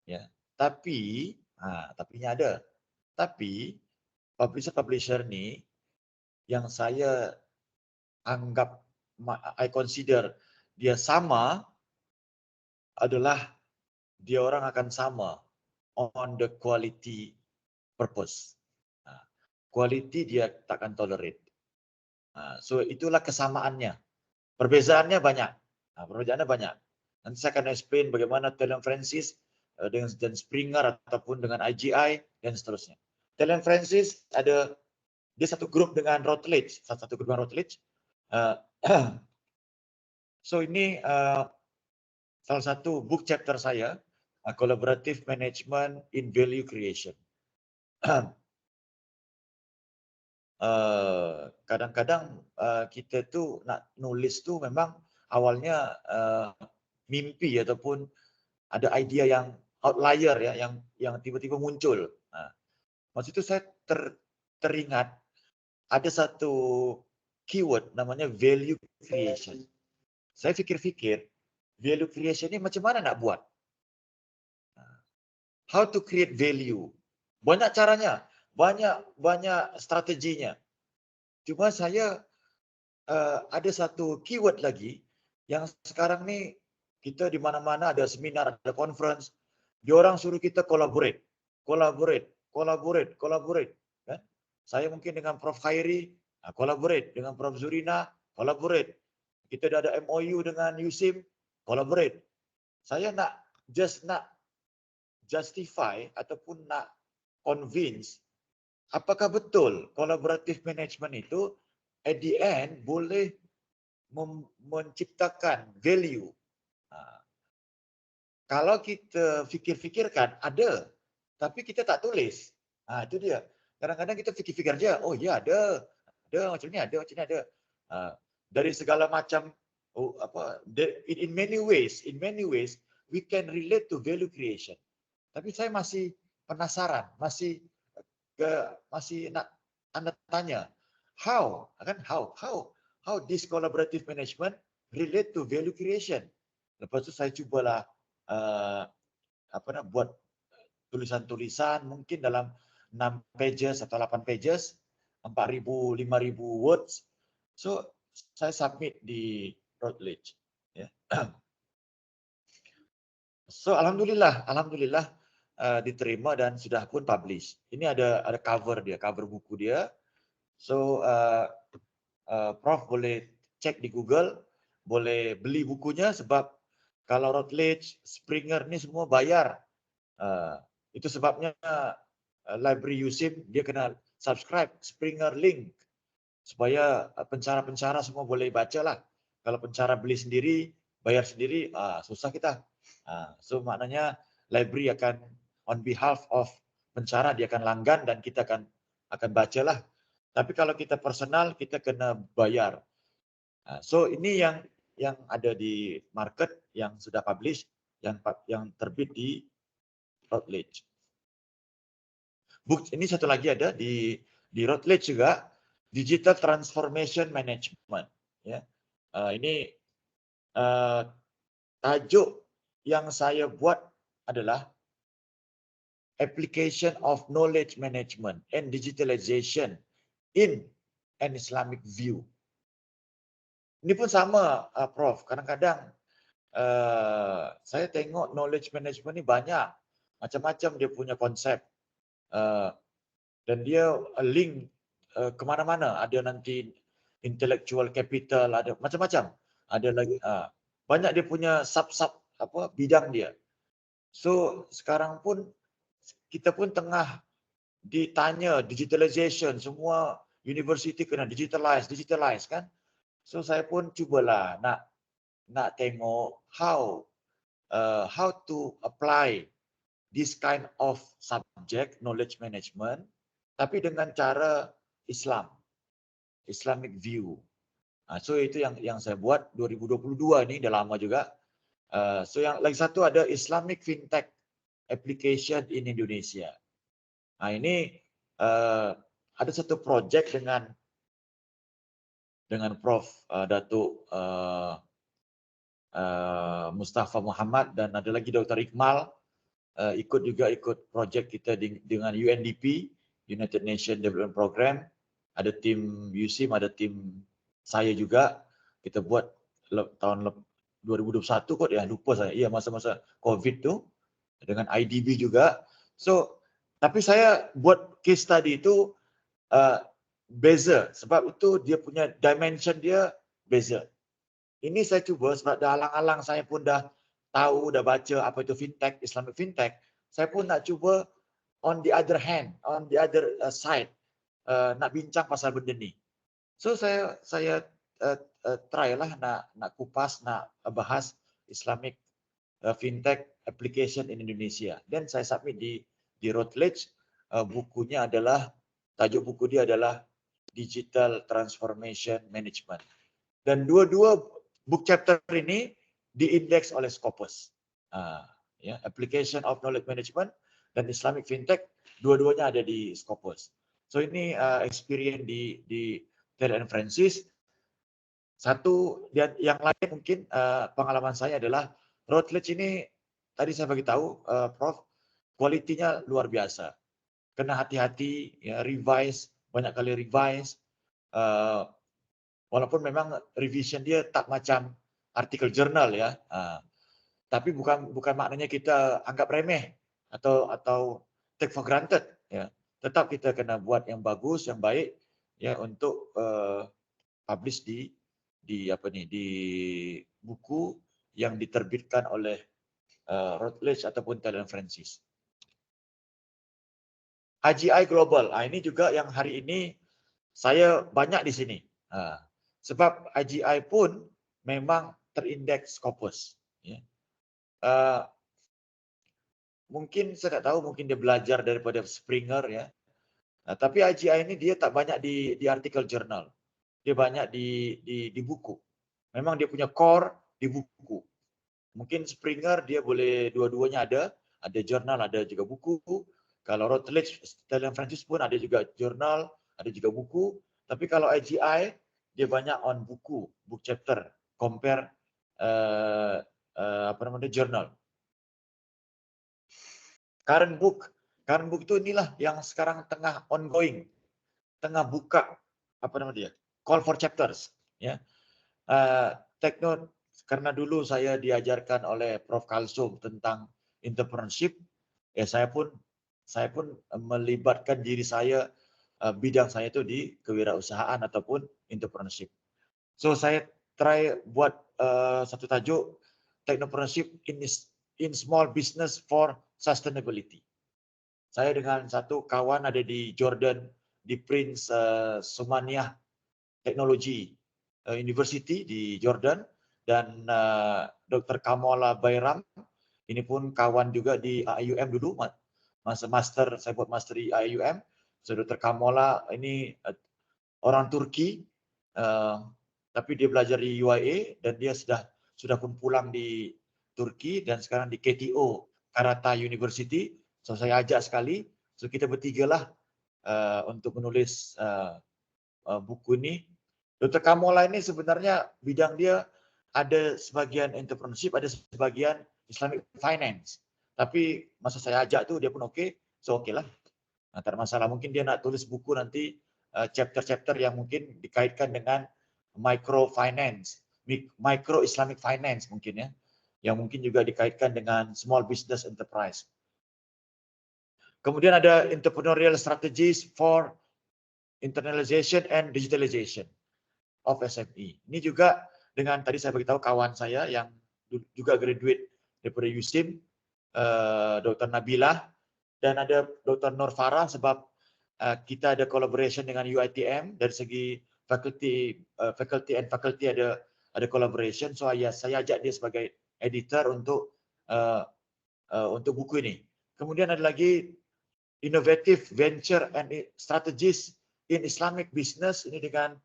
Ya. Tapinya ada. Tapi publisher ni yang saya anggap, I consider dia sama adalah dia orang akan sama on the quality purpose. Quality dia takkan tolerate. So itulah kesamaannya. Perbezaannya banyak. Nanti saya akan explain bagaimana Talent Francis dengan Springer ataupun dengan IGI dan seterusnya. Talent Francis ada dia satu grup dengan Routledge, So ini salah satu book chapter saya, Collaborative Management in Value Creation. Kadang-kadang kita tu nak nulis tu memang awalnya mimpi ataupun ada idea yang outlier ya, yang tiba-tiba muncul. Masa itu saya teringat ada satu keyword namanya value creation. Saya fikir-fikir value creation ni macam mana nak buat? How to create value? Banyak caranya, banyak strateginya. Cuma saya ada satu keyword lagi yang sekarang ni kita di mana-mana ada seminar, ada conference, diorang suruh kita collaborate. Kan? Saya mungkin dengan Prof Khairi collaborate, dengan Prof Zurina collaborate. Kita dah ada MOU dengan USIM, collaborate. Saya nak justify ataupun nak convince apakah betul collaborative management itu at the end boleh menciptakan value. Kalau kita fikir-fikirkan ada, tapi kita tak tulis. Itu dia. Kadang-kadang kita fikir-fikir aja, oh ya ada macam ni ada. Dari segala macam in many ways we can relate to value creation. Tapi saya masih penasaran, masih nak Anda tanya how this collaborative management relate to value creation. Lepas tu saya cubalah buat tulisan-tulisan mungkin dalam 6 pages atau 8 pages, 4,000, 5,000 words. So saya submit di Routledge. Ya. So alhamdulillah diterima dan sudah pun publish. Ini ada cover buku dia. So Prof boleh cek di Google, boleh beli bukunya sebab kalau Routledge, Springer ni semua bayar. Itu sebabnya Library USIM dia kena subscribe Springer Link supaya pencara-pencara semua boleh baca lah. Kalau pencara beli sendiri, bayar sendiri, susah kita. So maknanya library akan on behalf of pencara dia akan langgan dan kita akan baca lah. Tapi kalau kita personal kita kena bayar. So ini yang ada di market yang sudah publish yang terbit di Routledge. Ini satu lagi ada di Routledge juga, Digital Transformation Management. Ya. Ini tajuk yang saya buat adalah Application of Knowledge Management and Digitalization in an Islamic View. Ini pun sama, Prof. Kadang-kadang saya tengok knowledge management ni banyak. Macam-macam dia punya konsep. Dan dia link ke mana-mana. Ada nanti intellectual capital, ada macam-macam. Ada lagi banyak dia punya sub-sub bidang dia. So sekarang pun kita pun tengah ditanya digitalization, semua university kena digitalize kan. So saya pun cubalah nak tengok how to apply this kind of subject knowledge management tapi dengan cara Islamic view. So itu yang saya buat 2022 ni, dah lama juga. So yang lagi satu ada Islamic Fintech Application in Indonesia. Ini ada satu projek dengan Prof Datuk Mustafa Muhammad dan ada lagi Dr. Iqmal ikut projek kita dengan UNDP, United Nations Development Program. Ada tim USIM, ada tim saya juga. Kita buat tahun 2021 kot ya, lupa saya. Iya, masa-masa COVID tu dengan IDB juga. So tapi saya buat case study itu beza sebab itu dia punya dimension dia beza. Ini saya cuba sebab dah alang-alang saya pun dah tahu, dah baca apa itu fintech, Islamic fintech. Saya pun nak cuba on the other hand, on the other side, nak bincang pasal benda ni. So saya try lah nak kupas, nak bahas Islamic fintech application in Indonesia. Dan saya submit di Routledge. Bukunya adalah, tajuk buku dia adalah Digital Transformation Management. Dan dua-dua book chapter ini diindeks oleh Scopus. Application of Knowledge Management dan Islamic Fintech, dua-duanya ada di Scopus. So ini experience di Tel and Francis. Satu dan yang lain mungkin pengalaman saya adalah Routledge ini tadi saya bagi tahu Prof, kualitinya luar biasa. Kena hati-hati, ya, revise, banyak kali revise. Walaupun memang revision dia tak macam artikel jurnal ya. Tapi bukan maknanya kita anggap remeh atau take for granted ya. Tetap kita kena buat yang bagus, yang baik ya untuk publish di buku yang diterbitkan oleh Routledge ataupun Tel and Francis. AGI Global, ini juga yang hari ini saya banyak di sini. Sebab AGI pun memang terindeks Scopus. Ya. Mungkin saya tak tahu, mungkin dia belajar daripada Springer ya. Tapi AGI ini dia tak banyak di artikel jurnal. Dia banyak di buku. memang dia punya core di buku. Mungkin Springer dia boleh dua-duanya ada jurnal, ada juga buku. Kalau Routledge, Stella Francis pun ada juga jurnal, ada juga buku. Tapi kalau IGI dia banyak on buku, book chapter, compare jurnal. Current book itu inilah yang sekarang tengah ongoing, tengah buka call for chapters, ya. Karena dulu saya diajarkan oleh Prof. Kalsum tentang entrepreneurship, ya saya pun melibatkan diri saya, bidang saya itu di kewirausahaan ataupun entrepreneurship. So saya try buat satu tajuk technopreneurship in small business for sustainability. Saya dengan satu kawan ada di Jordan, di Prince Sumaniah Technology University di Jordan, dan Dr. Kamala Bayram, ini pun kawan juga di IUM dulu, masa master, saya buat master di IUM. So Dr. Kamala ini orang Turki, tapi dia belajar di UIA dan dia sudah pun pulang di Turki dan sekarang di KTO, Karata University. So saya ajak sekali, so kita bertiga lah untuk menulis buku ini. Dr. Kamala ini sebenarnya bidang dia ada sebagian entrepreneurship, ada sebagian Islamic finance. Tapi masa saya ajak tu dia pun okey, so okey lah. Tak ada masalah. Mungkin dia nak tulis buku nanti chapter-chapter yang mungkin dikaitkan dengan microfinance, micro Islamic finance mungkin ya, yang mungkin juga dikaitkan dengan small business enterprise. Kemudian ada entrepreneurial strategies for internalization and digitalization of SME. Ini juga dengan tadi saya beritahu kawan saya yang juga graduate daripada USIM, Dr. Nabilah, dan ada Dr. Nur Farah, sebab kita ada collaboration dengan UiTM dari segi faculty ada collaboration. So saya ajak dia sebagai editor untuk buku ini. Kemudian ada lagi innovative venture and strategies in Islamic business, ini dengan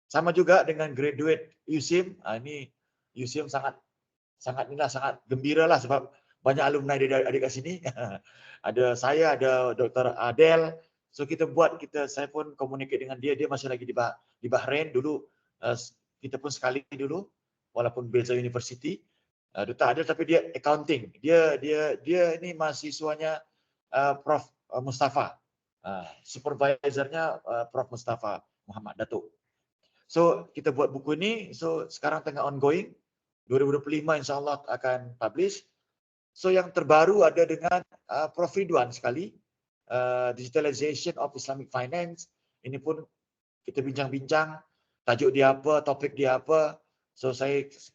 sama juga dengan graduate USIM. Ini USIM sangat gembira lah sebab banyak alumni adik kat sini. Ada saya, ada Dr. Adel. So saya pun communicate dengan dia. Dia masih lagi di Bahrain dulu. Kita pun sekali dulu, walaupun beza university. Dr. Adel tapi dia accounting. Dia ini mahasiswanya Prof. Mustafa. Supervisornya Prof. Mustafa Muhammad Datuk. So kita buat buku ini. So sekarang tengah ongoing. 2025 insyaAllah akan publish. So yang terbaru ada dengan Prof. Ridwan sekali, digitalization of Islamic finance. Ini pun kita bincang-bincang, tajuk dia apa, topik dia apa. So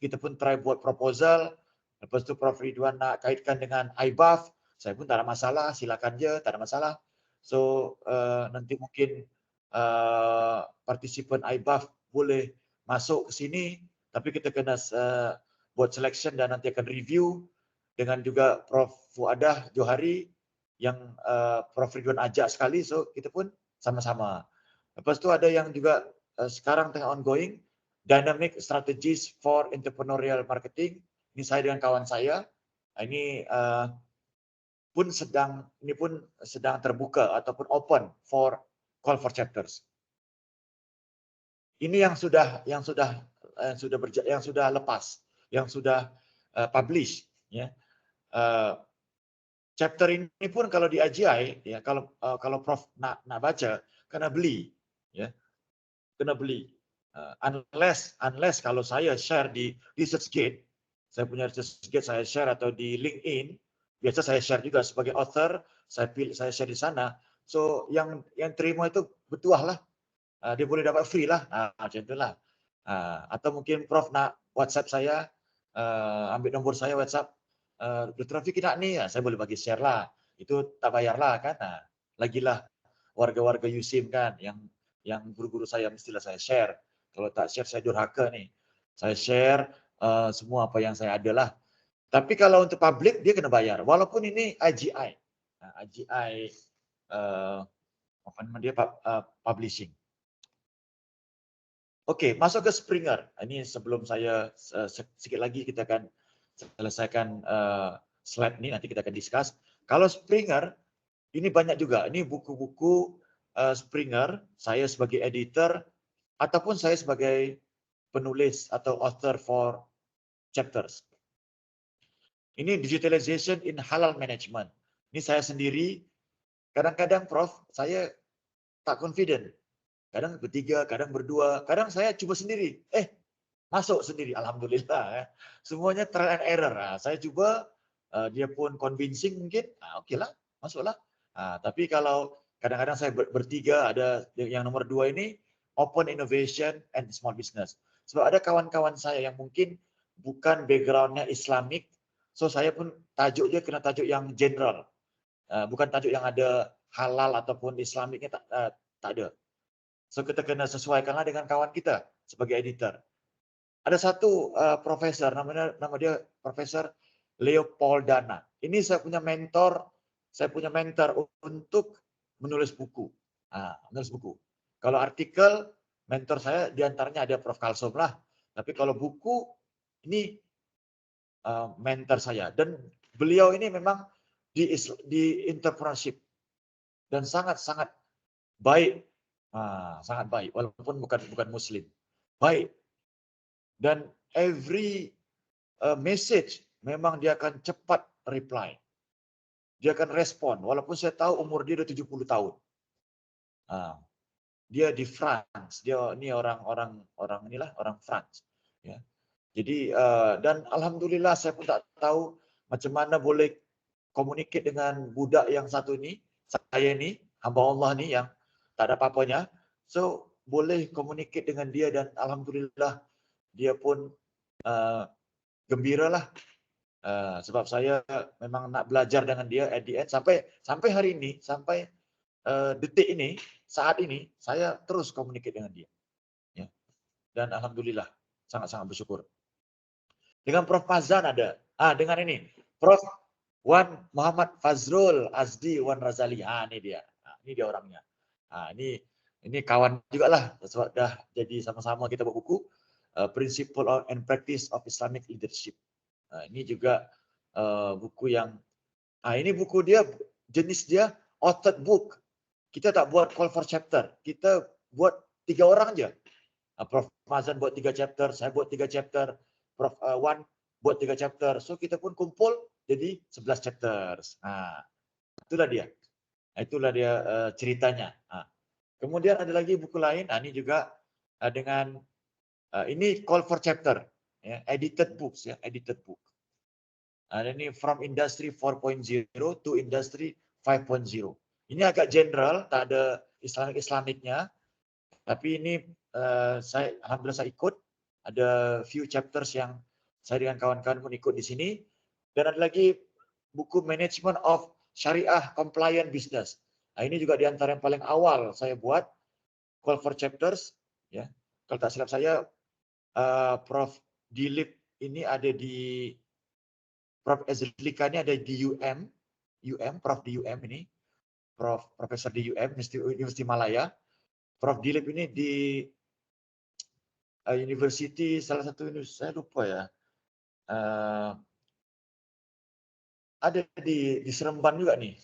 kita pun try buat proposal. Lepas tu Prof. Ridwan nak kaitkan dengan IBAF. Saya pun tak ada masalah, silakan je, tak ada masalah. So nanti mungkin partisipan IBAF boleh masuk ke sini, tapi kita kena buat selection dan nanti akan review dengan juga Prof. Fuadah Johari yang Prof. Ridwan ajak sekali. So kita pun sama-sama. Lepas tu ada yang juga sekarang tengah ongoing, Dynamic Strategies for Entrepreneurial Marketing. Ini saya dengan kawan saya. Ini pun sedang terbuka ataupun open for call for chapters. Ini yang sudah lepas, yang sudah publish, ya. Chapter ini pun kalau di AGI, ya, kalau Prof nak baca kena beli, ya, kena beli. Unless kalau saya share di ResearchGate, saya punya ResearchGate saya share, atau di LinkedIn, biasa saya share juga sebagai author, saya share di sana. So yang terima itu bertuah lah, dia boleh dapat free lah, macam itulah. Atau mungkin Prof nak WhatsApp saya, ambil nombor saya WhatsApp, Dr. Rafiq nak ni, saya boleh bagi share lah. Itu tak bayar lah kan. Lagilah warga-warga USIM kan, yang guru-guru saya mestilah saya share. Kalau tak share saya durhaka ni. Saya share semua apa yang saya ada lah. Tapi kalau untuk public dia kena bayar. Walaupun ini IGI. IGI apa nama dia, publishing. Okey, masuk ke Springer. Ini sebelum saya sikit lagi kita akan selesaikan slide ni, nanti kita akan discuss. Kalau Springer, ini banyak juga. Ini buku-buku Springer, saya sebagai editor ataupun saya sebagai penulis atau author for chapters. Ini digitalization in halal management. Ini saya sendiri. Kadang-kadang Prof, saya tak confident. Kadang bertiga, kadang berdua, kadang saya cuba sendiri. Masuk sendiri, alhamdulillah. Semuanya trial and error. Saya cuba, dia pun convincing mungkin. Okeylah, masuklah. Tapi kalau kadang-kadang saya bertiga, ada yang nomor 2 ini open innovation and small business. Sebab ada kawan-kawan saya yang mungkin bukan backgroundnya Islamik, so saya pun tajuk dia kena tajuk yang general. Bukan tajuk yang ada halal ataupun Islamiknya, tak ada. So kita kena sesuaikanlah dengan kawan kita sebagai editor. Ada satu profesor, nama dia Profesor Leopoldana. Ini saya punya mentor untuk menulis buku. Menulis buku. Kalau artikel, mentor saya diantaranya ada Prof. Kalsom lah. Tapi kalau buku, ini mentor saya. Dan beliau ini memang di entrepreneurship. Dan sangat-sangat baik. Sangat baik, walaupun bukan Muslim. Baik. Dan every message memang dia akan cepat reply. Dia akan respon, walaupun saya tahu umur dia dah 70 tahun. Dia di France, dia ni orang France. Ya. Jadi dan alhamdulillah saya pun tak tahu macam mana boleh communicate dengan budak yang satu ni, saya ni, hamba Allah ni yang tak ada apa-apanya. So boleh communicate dengan dia dan alhamdulillah dia pun gembiralah. Sebab saya memang nak belajar dengan dia at the end sampai hari ini, sampai detik ini, saat ini saya terus communicate dengan dia. Ya. Dan alhamdulillah sangat-sangat bersyukur. Dengan Prof Fazan ada. Dengan ini Prof Wan Muhammad Fazrul Azdi Wan Razali. Ini dia. Ini dia orangnya. Ini kawan jugalah sebab dah jadi sama-sama kita buat buku Principle and Practice of Islamic Leadership. Ini juga buku yang ini buku dia, jenis dia authored book. Kita tak buat call for chapter. Kita buat 3 orang aja. Prof Mazan buat 3 chapter, saya buat 3 chapter, Prof Wan buat 3 chapter. So kita pun kumpul jadi 11 chapters. Itulah dia. Itulah dia ceritanya. Kemudian ada lagi buku lain, ini juga dengan ini call for chapter, ya, edited books, ya, edited book. Ini from industry 4.0 to industry 5.0. Ini agak general, tak ada Islamiknya, tapi ini alhamdulillah saya ikut. Ada few chapters yang saya dengan kawan-kawan pun ikut di sini. Dan ada lagi buku Management of Syariah Compliant Business. Ini juga di antara yang paling awal saya buat, call for chapters. Ya, kalau tak silap saya, Prof Dilip ini ada di, Prof Ezlika ini ada di UM, Prof di UM ini, Profesor di UM, Universiti Malaya. Prof Dilip ini di University, salah satu universitas, saya lupa ya. Ada di Seremban juga nih.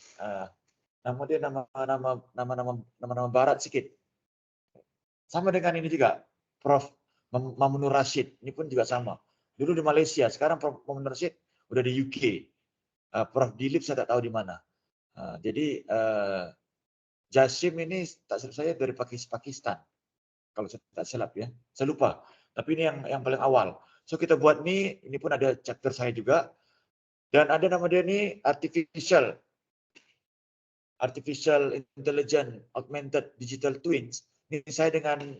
Nama dia nama barat sikit. Sama dengan ini juga, Prof Mamunur Rashid. Ini pun juga sama. Dulu di Malaysia, sekarang Prof Mamunur Rashid udah di UK. Prof Dilip saya tak tahu di mana. Jadi Jasim ini tak silap saya dari Pakistan. Kalau saya tak silap ya. Saya lupa. Tapi ini yang paling awal. So kita buat ini pun ada chapter saya juga. Dan ada nama dia ni Artificial Intelligent Augmented Digital Twins. Ini saya dengan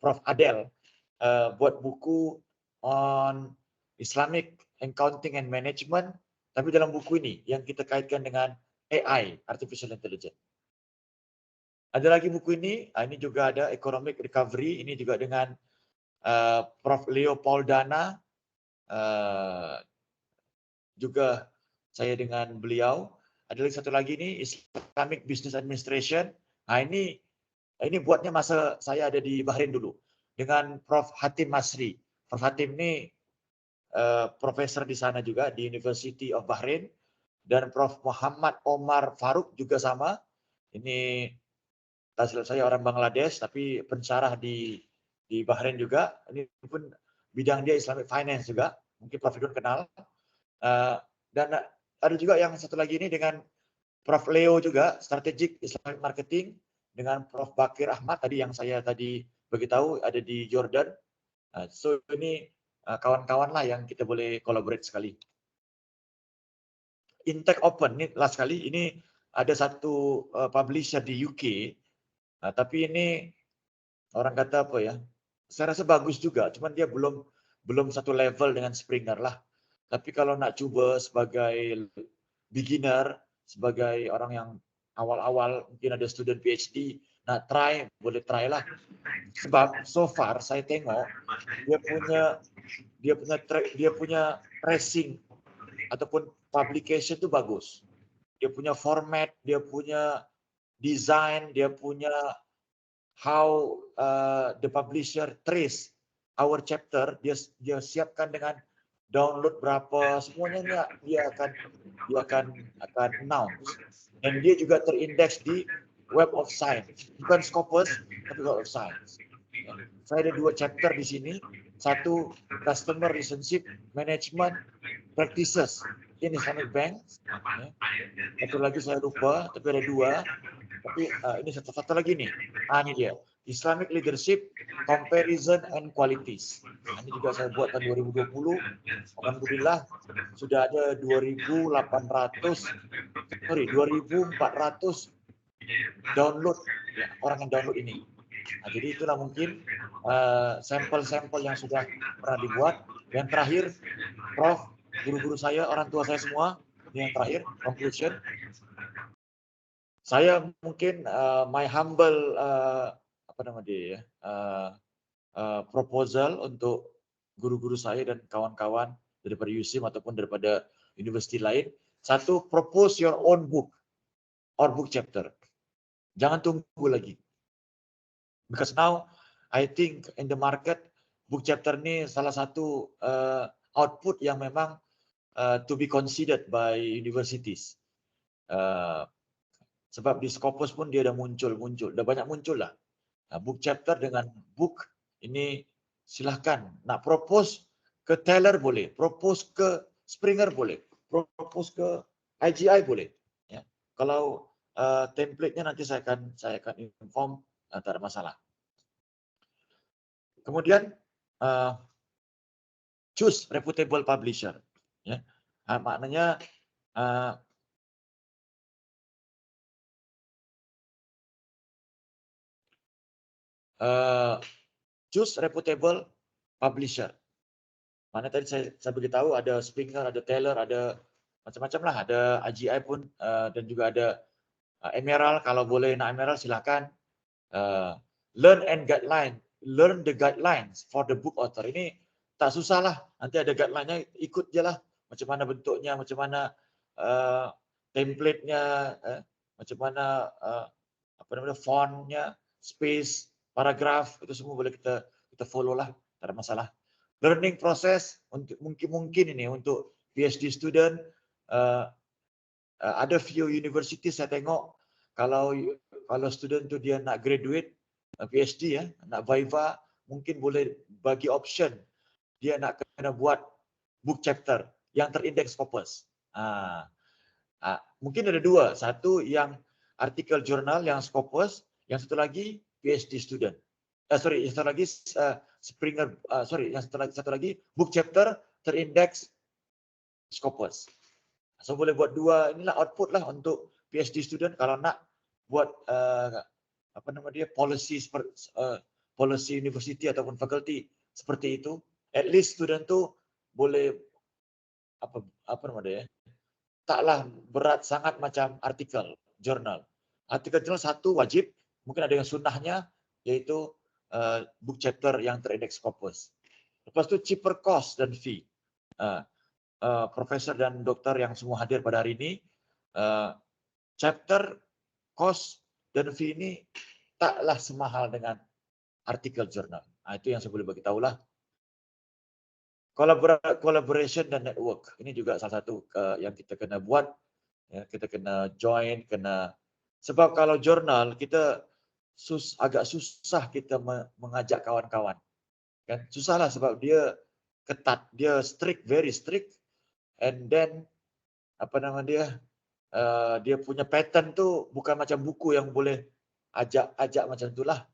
Prof Adel buat buku on Islamic Accounting and Management. Tapi dalam buku ini yang kita kaitkan dengan AI, Artificial Intelligence. Ada lagi buku ini juga ada Economic Recovery. Ini juga dengan Prof Leopoldana. Juga saya dengan beliau. Ada lagi satu lagi ni Islamic Business Administration. Ini buatnya masa saya ada di Bahrain dulu. dengan Prof. Hatim Masri. Prof. Hatim ini profesor di sana juga di University of Bahrain, dan Prof. Muhammad Omar Faruk juga sama. Ini tak saya orang Bangladesh tapi pensyarah di Bahrain juga. Ini pun bidang dia Islamic Finance juga. Mungkin Prof. Ridwan kenal. Dan ada juga yang satu lagi ini dengan Prof. Leo juga, Strategic Islamic Marketing, dengan Prof. Bakir Ahmad tadi yang saya tadi beritahu ada di Jordan. So ini kawan-kawan lah yang kita boleh collaborate sekali. Intake Open ini last kali, ini ada satu publisher di UK, tapi ini orang kata apa ya? Saya rasa bagus juga, cuman dia belum satu level dengan Springer lah. Tapi kalau nak cuba sebagai beginner, sebagai orang yang awal-awal, mungkin ada student PhD, nak try, boleh try lah. Sebab so far saya tengok dia punya pricing ataupun publication itu bagus. Dia punya format, dia punya design, dia punya how the publisher trace our chapter, dia siapkan dengan download berapa, semuanya dia akan announce. Dan dia juga terindeks di Web of Science, bukan Scopus tapi Web of Science. Saya ada 2 chapter di sini, satu Customer Relationship Management Practices in Islamic Bank, satu lagi saya lupa tapi ada 2. Tapi ini satu lagi nih, ini dia Islamic Leadership Comparison and Qualities. Ini juga saya buat tahun 2020. Alhamdulillah sudah ada 2.400 download ya, orang yang download ini. Jadi itulah mungkin sampel-sampel yang sudah pernah dibuat. Yang terakhir, Prof, guru-guru saya, orang tua saya semua, ini yang terakhir, conclusion. Saya mungkin my humble proposal untuk guru-guru saya dan kawan-kawan daripada USIM ataupun daripada universiti lain. Satu, propose your own book or book chapter. Jangan tunggu lagi. Because now I think in the market book chapter ni salah satu output yang memang to be considered by universities. Sebab di Scopus pun dia dah muncul, dah banyak muncul lah. Book chapter dengan book ini silahkan. Nak propose ke Taylor boleh, propose ke Springer boleh, propose ke IGI boleh. Ya. Kalau template-nya nanti saya akan inform, tak ada masalah. Kemudian choose reputable publisher. Ya. Maknanya choose reputable publisher. Mana tadi saya beritahu ada Springer, ada Taylor, ada macam-macam lah, ada IGI pun dan juga ada Emerald. Kalau boleh nak Emerald silakan. Learn the guidelines for the book author. Ini tak susah lah. Nanti ada guideline-nya, ikut je lah. Macam mana bentuknya, macam mana template-nya, macam mana font-nya, space, paragraf, itu semua boleh kita follow lah, tak ada masalah. Learning process untuk mungkin ini untuk PhD student, ada few university saya tengok kalau student tu dia nak graduate PhD nak viva, mungkin boleh bagi option dia nak kena buat book chapter yang terindeks Scopus. Mungkin ada 2, satu yang artikel jurnal yang Scopus, yang satu lagi PhD student. Yang satu lagi Springer, yang satu lagi book chapter terindeks Scopus. So boleh buat 2, inilah output lah untuk PhD student kalau nak buat policy university ataupun faculty seperti itu. At least student tu boleh taklah berat sangat macam artikel jurnal. Artikel jurnal satu wajib, mungkin ada yang sunnahnya yaitu book chapter yang terindeks Scopus. Lepas tu cheaper cost dan fee. Profesor dan doktor yang semua hadir pada hari ini, chapter, cost dan fee ini taklah semahal dengan artikel jurnal. Itu yang saya boleh bagi tahulah. Collaboration dan network ini juga salah satu yang kita kena buat. Ya, kita kena join, sebab kalau jurnal kita agak susah kita mengajak kawan-kawan. Kan susahlah sebab dia ketat, dia strict, very strict, and then dia punya pattern tu bukan macam buku yang boleh ajak macam itulah.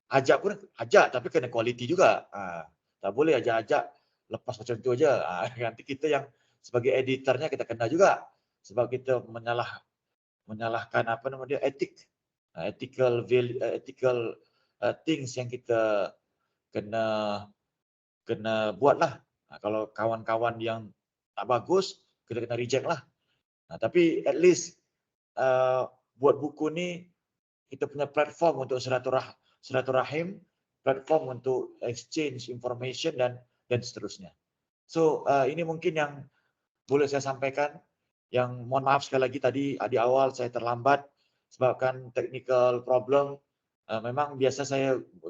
Ajak pun ajak tapi kena kualiti juga. Tak boleh ajak lepas macam tu aja. Nanti kita yang sebagai editornya kita kena juga sebab kita menyalahkan ethical things yang kita kena buatlah. Kalau kawan-kawan yang tak bagus kita kena reject lah. Tapi at least buat buku ni kita punya platform untuk silaturahim, platform untuk exchange information dan seterusnya. So ini mungkin yang boleh saya sampaikan. Yang mohon maaf sekali lagi tadi di awal saya terlambat sebabkan technical problem. Memang biasa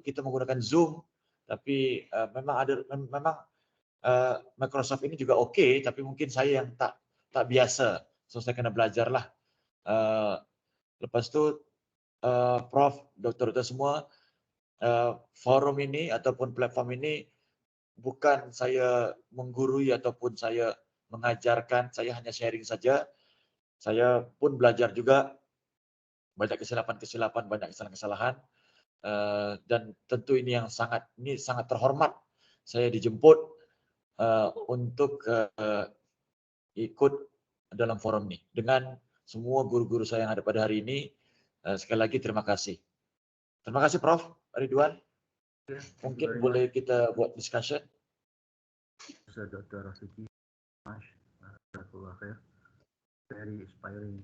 kita menggunakan Zoom, tapi memang Microsoft ini juga okey, tapi mungkin saya yang tak biasa, so saya kena belajarlah. Lepas tu Prof, doktor semua, forum ini ataupun platform ini bukan saya menggurui ataupun saya mengajarkan, saya hanya sharing saja. Saya pun belajar juga banyak kesilapan, banyak kesalahan-kesalahan, dan tentu ini sangat terhormat. Saya dijemput untuk ikut dalam forum ini dengan semua guru-guru saya yang ada pada hari ini. Sekali lagi terima kasih. Terima kasih Prof. Ridwan. Mungkin boleh kita buat discussion. Dr. Rafiki, very inspiring,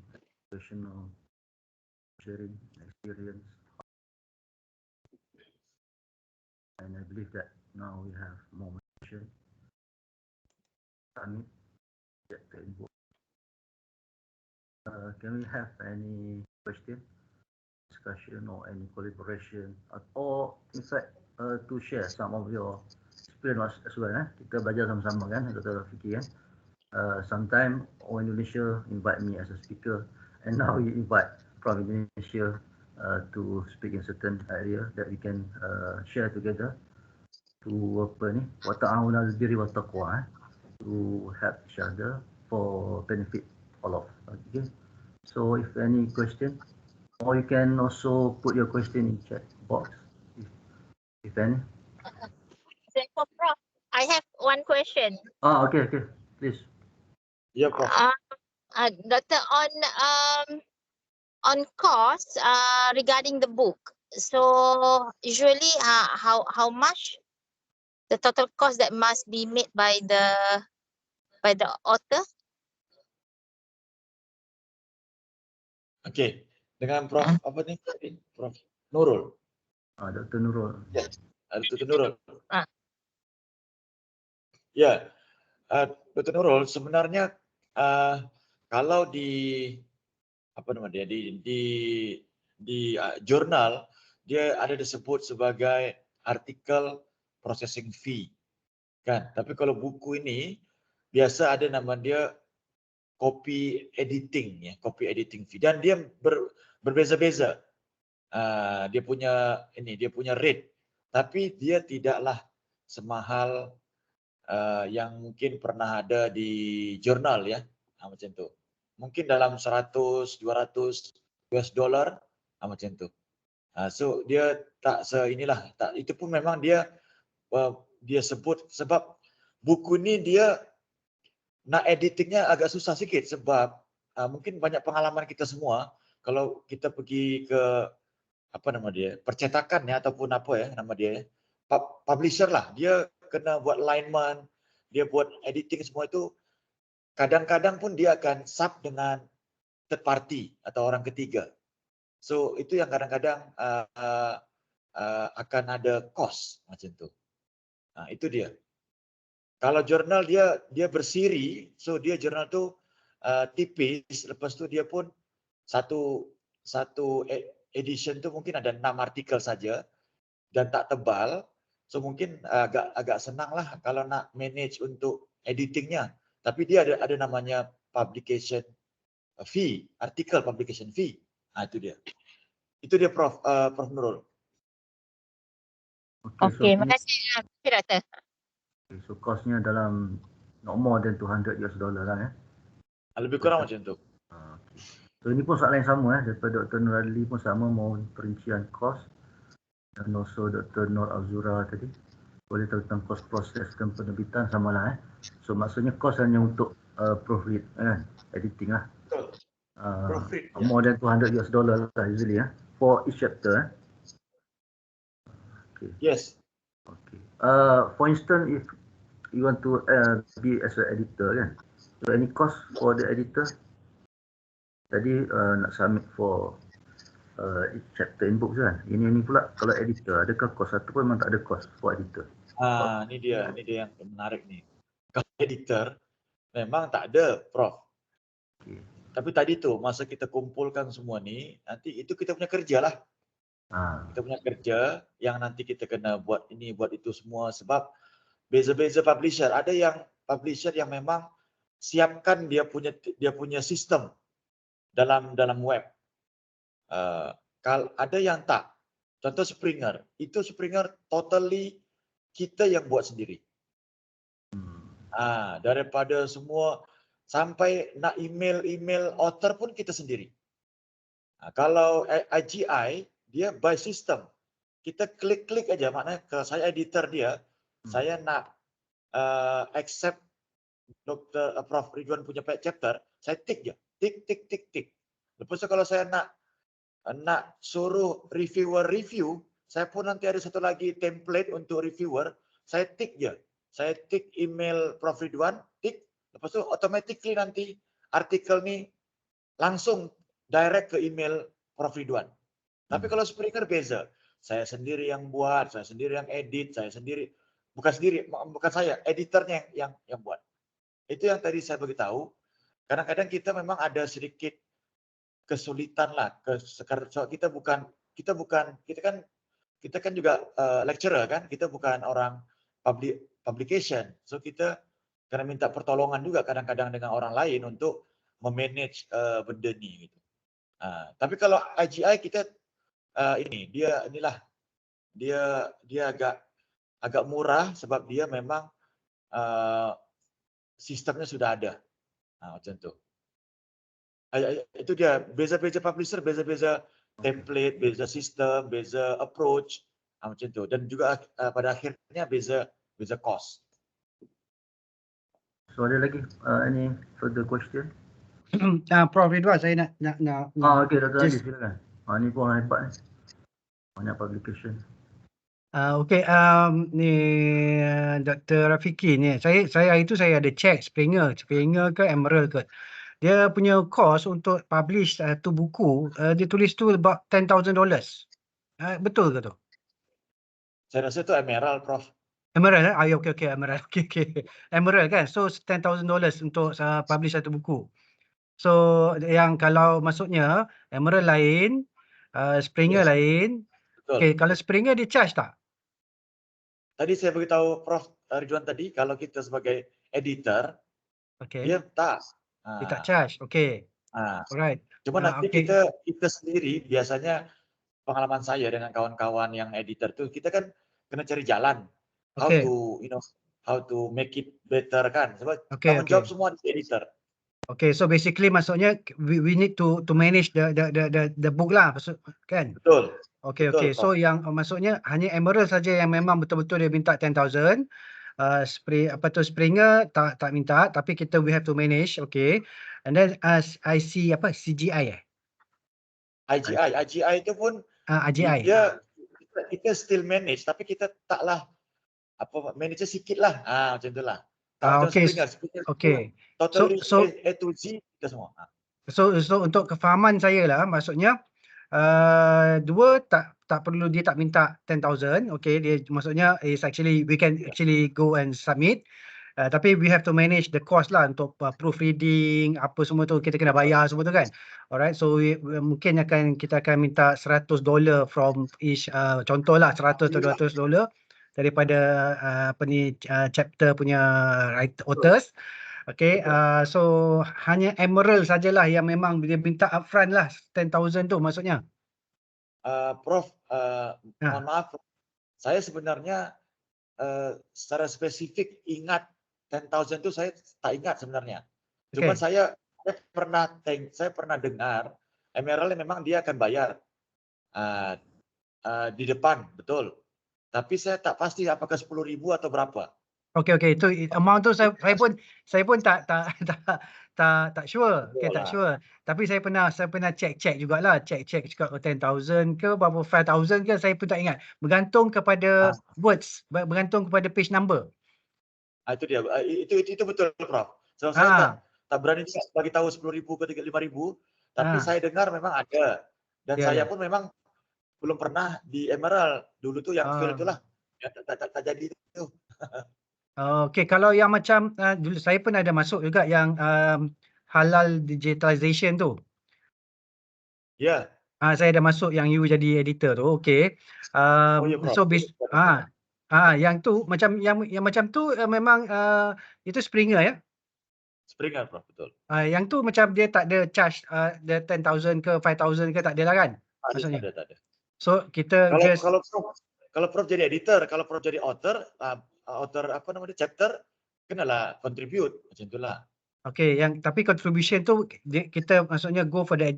professional, sharing experience. And I believe that now we have more motivation. Can we have any question, discussion, or any collaboration, or in fact to share some of your experience as well? Kita belajar sama-sama kan, Dr. Rafiki kan. Sometime orang Indonesia invite me as a speaker, and now you invite from Indonesia to speak in certain area that we can share together to wa ta'awuna al-birri wa taqwa, to help each other for benefit all of us. Okay. So if any question, or you can also put your question in chat box if any. Prof, I have one question. Okay, please. Yeah, Prof. Doctor, on cost regarding the book. So usually how much the total cost that must be made by the author? Okay, dengan Prof apa ni? Prof Nurul. Dr. Nurul. Ya, Dr. Nurul. Ya, Dr. Nurul sebenarnya kalau di jurnal dia ada disebut sebagai artikel processing fee, kan? Tapi kalau buku ini biasa ada nama dia copy editing fee, dan dia berbeza-beza. Dia punya rate, tapi dia tidaklah semahal yang mungkin pernah ada di jurnal ya, macam tu. Mungkin dalam 100-200 US dollar macam tu. So dia tak itu pun memang dia sebut sebab buku ni dia nak editingnya agak susah sikit sebab mungkin banyak pengalaman kita semua kalau kita pergi ke percetakan ya ataupun publisher lah, dia kena buat alignment, dia buat editing semua itu. Kadang-kadang pun dia akan sub dengan third party atau orang ketiga. So itu yang kadang-kadang akan ada cost macam tu. Itu dia. Kalau jurnal dia bersiri, so dia jurnal tu tipis, lepas tu dia pun satu edition tu mungkin ada 6 artikel saja. dan tak tebal, so mungkin agak senang lah kalau nak manage untuk editingnya. Tapi dia ada namanya publication fee, article publication fee. Itu dia. Itu dia Prof Nurul. Okay, terima kasih Dr. So costnya dalam not more than $200 lah ya. Lebih kurang macam tu. So ini pun soalan yang sama daripada Dr. Nur Adli pun sama, mohon perincian cost, dan also Dr. Nur Azura tadi boleh tahu tentang kos proses dan penerbitan sama lah So maksudnya cost hanya untuk proofread editing lah. Proofread, more than $200 lah usually for each chapter Okay. Yes. Okay. For instance, if you want to be as an editor kan, so any cost for the editor? Tadi nak submit for each chapter in books kan. Ini pula kalau editor, adakah cost atau pun memang tak ada cost for editor? Ini dia yang menarik nih. Kalau editor memang tak ada, Prof. Okay. Tapi tadi tuh masa kita kumpulkan semua nih, nanti itu kita punya kerja lah. Kita punya kerja yang nanti kita kena buat ini, buat itu semua sebab beza-beza publisher. Ada yang publisher yang memang siapkan dia punya sistem dalam web. Kalau ada yang tak. Contoh Springer, itu Springer totally kita yang buat sendiri. Daripada semua sampai nak email author pun kita sendiri. Kalau IGI dia by system. Kita klik aja, maknanya kalau saya editor dia, saya nak accept Dr. Prof Ridwan punya chapter, saya tik je. Tik. Lepas itu kalau saya nak suruh reviewer review, saya pun nanti ada satu lagi template untuk reviewer, saya tik je. Saya tik email Prof Ridwan, tik. Lepas itu automatically nanti artikel ni langsung direct ke email Prof Ridwan. Tapi kalau Springer beza. Saya sendiri yang buat, saya sendiri yang edit, bukan saya, editornya yang buat. Itu yang tadi saya beritahu. Kadang-kadang kita memang ada sedikit kesulitan lah. Kita kan juga lecturer kan, kita bukan orang publication. So kita kena minta pertolongan juga kadang-kadang dengan orang lain untuk memanage benda ni gitu. Tapi kalau IGI kita dia agak murah sebab dia memang sistemnya sudah ada. Macam tu. Itu dia beza-beza publisher, beza-beza template, beza sistem, beza approach, macam tu. Dan juga pada akhirnya beza cost. So ada lagi any further question? Prof Ridwan, saya nak okey, Dr. Ali silakan. Ni pun orang hebat ni. Banyak publication. Okey, ni Dr. Rafiki ni. Saya hari tu saya ada check Springer ke Emerald ke. Dia punya cost untuk publish satu buku, dia tulis tu about $10,000. Betul ke tu? Saya rasa tu Emerald, Prof. Emerald okey Emerald. Okey. Emerald kan. So $10,000 untuk publish satu buku. So yang kalau maksudnya Emerald lain, Springer lain. Okey, kalau Springer dia charge tak? Tadi saya beritahu Prof Ridwan tadi, kalau kita sebagai editor, dia tak. Dia tak charge. Okey. Alright. Cuma nanti kita sendiri biasanya pengalaman saya dengan kawan-kawan yang editor tu, kita kan kena cari jalan how to make it better kan. Sebab tanggungjawab semua di editor. Okay, so basically maksudnya we need to manage the book lah, kan? Betul. Okay. So yang maksudnya hanya Emerald saja yang memang betul-betul dia minta 10,000. Springer tak minta, tapi we have to manage. Okay. And then IC CGI IGI itu pun IGI. Kita still manage, tapi kita taklah manage sikit lah. Macam itulah. Okay. Totally A to Z kita semua. So untuk kefahaman saya lah, maksudnya dua tak perlu, dia tak minta 10,000. Okay, dia maksudnya is actually we can actually go and submit. Tapi we have to manage the cost lah untuk proofreading, apa semua tu kita kena bayar semua tu kan. Alright, so mungkin kita akan minta $100 from each, contohlah $100 atau $200 daripada chapter punya authors. Okay, so hanya Emerald sajalah yang memang dia minta upfront lah 10,000 tu maksudnya. Prof, mohon maaf, saya sebenarnya secara spesifik ingat 10,000 itu saya tak ingat sebenarnya. Cuma saya pernah dengar Emerald memang dia akan bayar di depan, betul. Tapi saya tak pasti apakah 10,000 atau berapa. Okey, itu amount tu saya pun tak sure. Okay, tak sure. Tapi saya pernah check jugalah, check cakap 10,000 ke berapa 5,000 ke saya pun tak ingat. Bergantung kepada words, bergantung kepada page number. Itu dia. Itu betul, Prof. So saya tak berani bagi tahu 10,000 ke 5,000, tapi saya dengar memang ada. Dan saya pun memang belum pernah di Emerald. Dulu tuh yang field itulah. Ya, tak jadi itu. Okey, kalau yang macam dulu saya pun ada masuk juga yang halal digitalization tu. Ya. Saya ada masuk yang you jadi editor tu. Okey. So yang tu macam yang macam tu memang itu Springer ya? Springer, Prof, betul. Yang tu macam dia tak ada charge the 10,000 ke 5,000 ke tak ada lah kan? Maksudnya. Tak ada. So kita kalau Prof jadi editor, kalau Prof jadi author apa namanya chapter kenalah contribute macam itulah. Okey, tapi contribution tu kita maksudnya go for the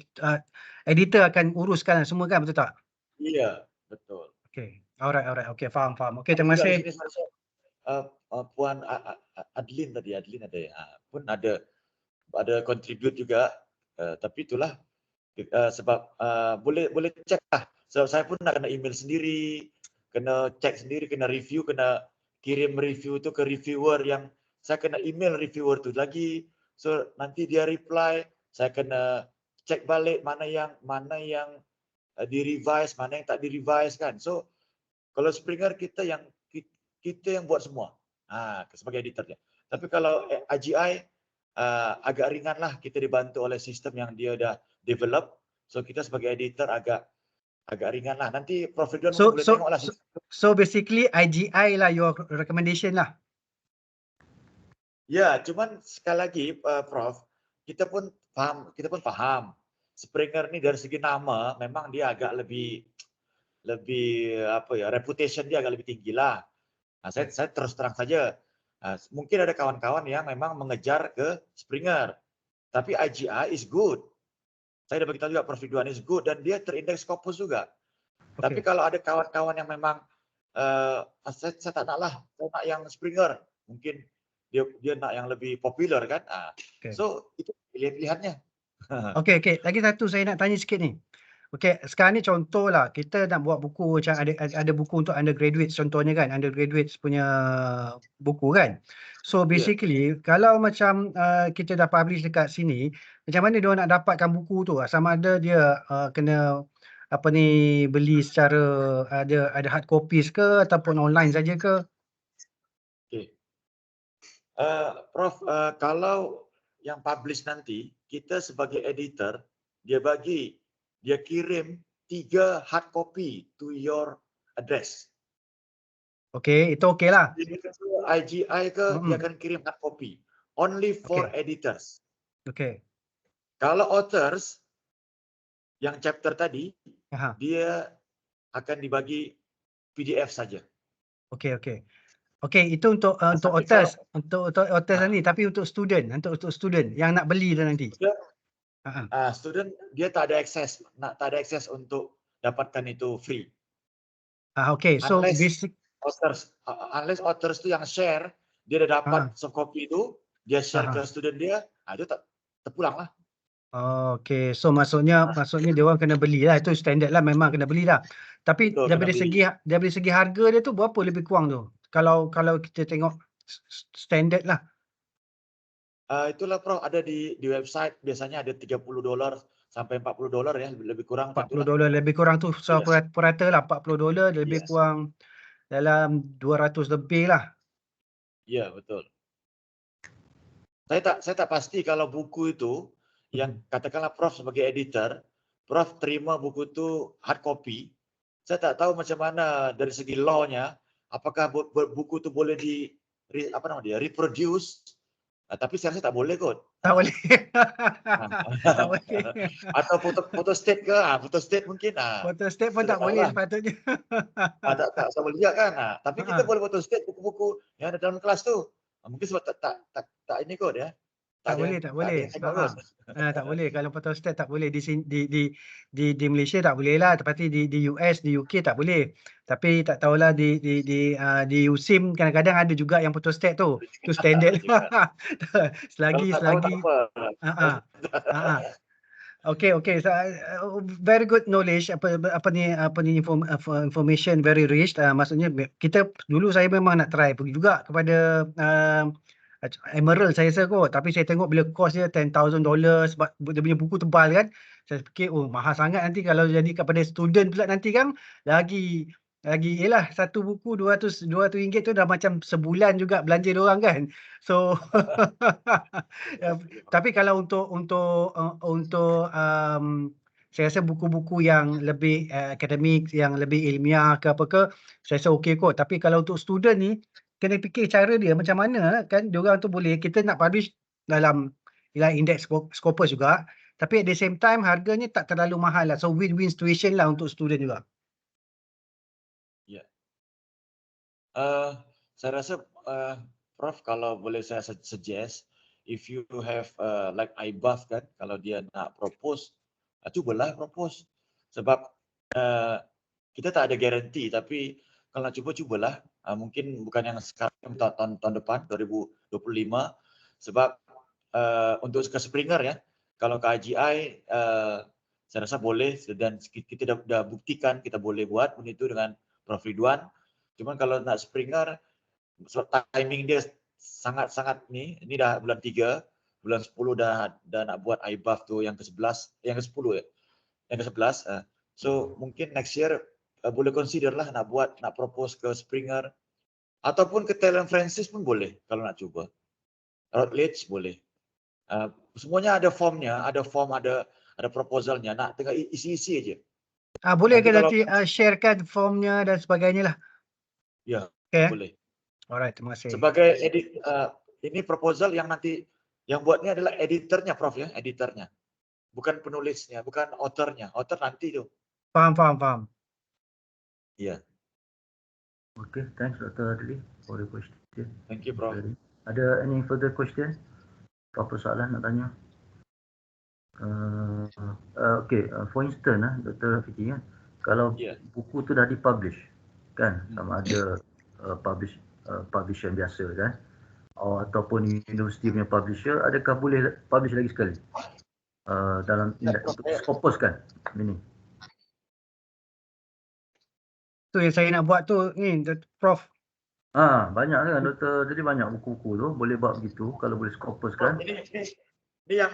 editor akan uruskan semua kan, betul tak? Iya, betul. Okey. Alright. Okey, faham. Okey, terima kasih. Puan Adlin ada ya. Pun ada contribute juga, tapi itulah sebab boleh cek lah. So, saya pun nak kena email sendiri, kena cek sendiri, kena review, kena kirim review tu ke reviewer yang saya kena email reviewer tu lagi. So nanti dia reply, saya kena cek balik mana yang di-revise, mana yang tak di-revise kan. So kalau Springer kita yang buat semua. Sebagai editornya. Tapi kalau AGI agak ringan lah, kita dibantu oleh sistem yang dia dah develop. So kita sebagai editor agak ringan lah. Nanti Prof Ridwan boleh tengok lah. So basically IGI lah your recommendation lah. Ya, cuman sekali lagi Prof, kita pun faham Springer ni dari segi nama memang dia agak lebih reputation dia agak lebih tinggi lah. Saya terus terang saja. Mungkin ada kawan-kawan yang memang mengejar ke Springer. Tapi IGI is good. Saya dah beritahu juga Prof Ridwan is good dan dia terindeks Scopus juga. Tapi kalau ada kawan-kawan yang memang saya tak nak lah, saya nak yang Springer. Mungkin dia nak yang lebih popular kan. So itu pilihan-pilihannya. Okey. Lagi satu saya nak tanya sikit ni. Okey, sekarang ni contohlah kita nak buat buku macam ada buku untuk undergraduate contohnya kan, undergraduate punya buku kan. So basically kalau macam kita dah publish dekat sini, macam mana dia nak dapatkan buku tu? Sama ada dia kena beli secara ada hard copies ke ataupun online saja ke? Okey. Prof, kalau yang publish nanti kita sebagai editor dia kirim 3 hard copy to your address. Okey, itu okey lah. IGI ke dia akan kirim hard copy. Only for editors. Okey. Kalau authors yang chapter tadi dia akan dibagi PDF saja. Okey. Itu untuk authors, untuk authors ni, tapi untuk student yang nak beli dah nanti. Student dia tak ada akses untuk dapatkan itu free. Okey, so unless authors tu yang share, dia dah dapat soft copy itu, dia share ke student dia, itu tak terpulang lah. Okey, so maksudnya dia orang kena beli lah, itu standard lah, memang kena beli lah. Tapi dari segi harga dia tu berapa lebih kurang tu? Kalau kita tengok standard lah. Itulah Prof, ada di website biasanya ada $30 sampai $40 ya, lebih kurang. $40 lebih kurang tu rata lah, $40 lebih kurang dalam 200 lebih lah. Ya, betul. Saya tak pasti kalau buku itu yang katakanlah Prof sebagai editor, Prof terima buku itu hard copy. Saya tak tahu macam mana dari segi law-nya, apakah buku itu boleh reproduce. Tapi saya rasa tak boleh kot. Tak boleh. Tak boleh. Atau foto state ke? Foto state mungkin. Foto state pun Saya tak boleh tahulah. sepatutnya. Tak boleh juga kan. Tapi kita boleh foto state buku-buku yang ada dalam kelas tu. Mungkin sebab tak ini kot ya. Tak boleh. Tak boleh. Kalau photostat tak boleh di Malaysia tak boleh lah. Tapi di US, di UK tak boleh. Tapi tak tahulah di USIM kadang-kadang ada juga yang photostat tu. Tu standard. selagi. Okay. So, very good knowledge. Apa ni information very rich. Maksudnya kita dulu saya memang nak try pergi juga kepada Emerald saya rasa kot, tapi saya tengok bila cost dia $10,000 sebab dia punya buku tebal kan. Saya fikir mahal sangat nanti kalau jadi kepada student pula nanti kan lagi yalah satu buku 200 ringgit tu dah macam sebulan juga belanja dia orang kan. So tapi kalau untuk saya rasa buku-buku yang lebih akademik, yang lebih ilmiah ke apa ke, saya rasa okey kot. Tapi kalau untuk student ni kena fikir cara dia macam mana kan, diorang tu boleh, kita nak publish dalam index Scopus juga, tapi at the same time harganya tak terlalu mahal lah, so win-win situation lah untuk student juga. Ya. Saya rasa Prof kalau boleh saya suggest, if you have like iBuff kan, kalau dia nak propose, cubalah propose. Sebab kita tak ada guarantee, tapi kalau nak cubalah. Mungkin bukan yang sekarang, tahun depan 2025, sebab untuk ke Springer ya, kalau ke IGI saya rasa boleh, dan kita dah buktikan kita boleh buat benda itu dengan Prof Ridwan. Cuman kalau nak Springer, sebab timing dia sangat-sangat ini dah bulan 3, bulan 10 dah nak buat iBuff tu yang ke-11, yang ke-10 ya, yang ke-11. So mungkin next year boleh consider lah nak propose ke Springer ataupun ke Taylor Francis pun boleh kalau nak cuba. Routledge boleh. Semuanya ada formnya, ada proposalnya. Nak tengah isi aja. Boleh ke nanti sharekan formnya dan sebagainya lah? Ya, okay, boleh. Alright, terima kasih. Sebagai ini proposal yang nanti yang buatnya adalah editornya Prof ya, editornya. Bukan penulisnya, bukan authornya. Author nanti tu. Faham. Ya. Okay, thanks Dr. Adli for the question. Thank you, Prof. Ada any further question? Apa soalan nak tanya? Okay, for instance, Dr. Fiki kan, kalau buku tu dah dipublish, kan, sama ada publisher biasa kan, ataupun universiti punya publisher, adakah boleh publish lagi sekali dalam untuk Scopus kan, ini? Tu yang saya nak buat tu ni, Prof. Banyak kan Doktor, jadi banyak buku-buku tu boleh buat begitu kalau boleh Scopus kan. Ini yang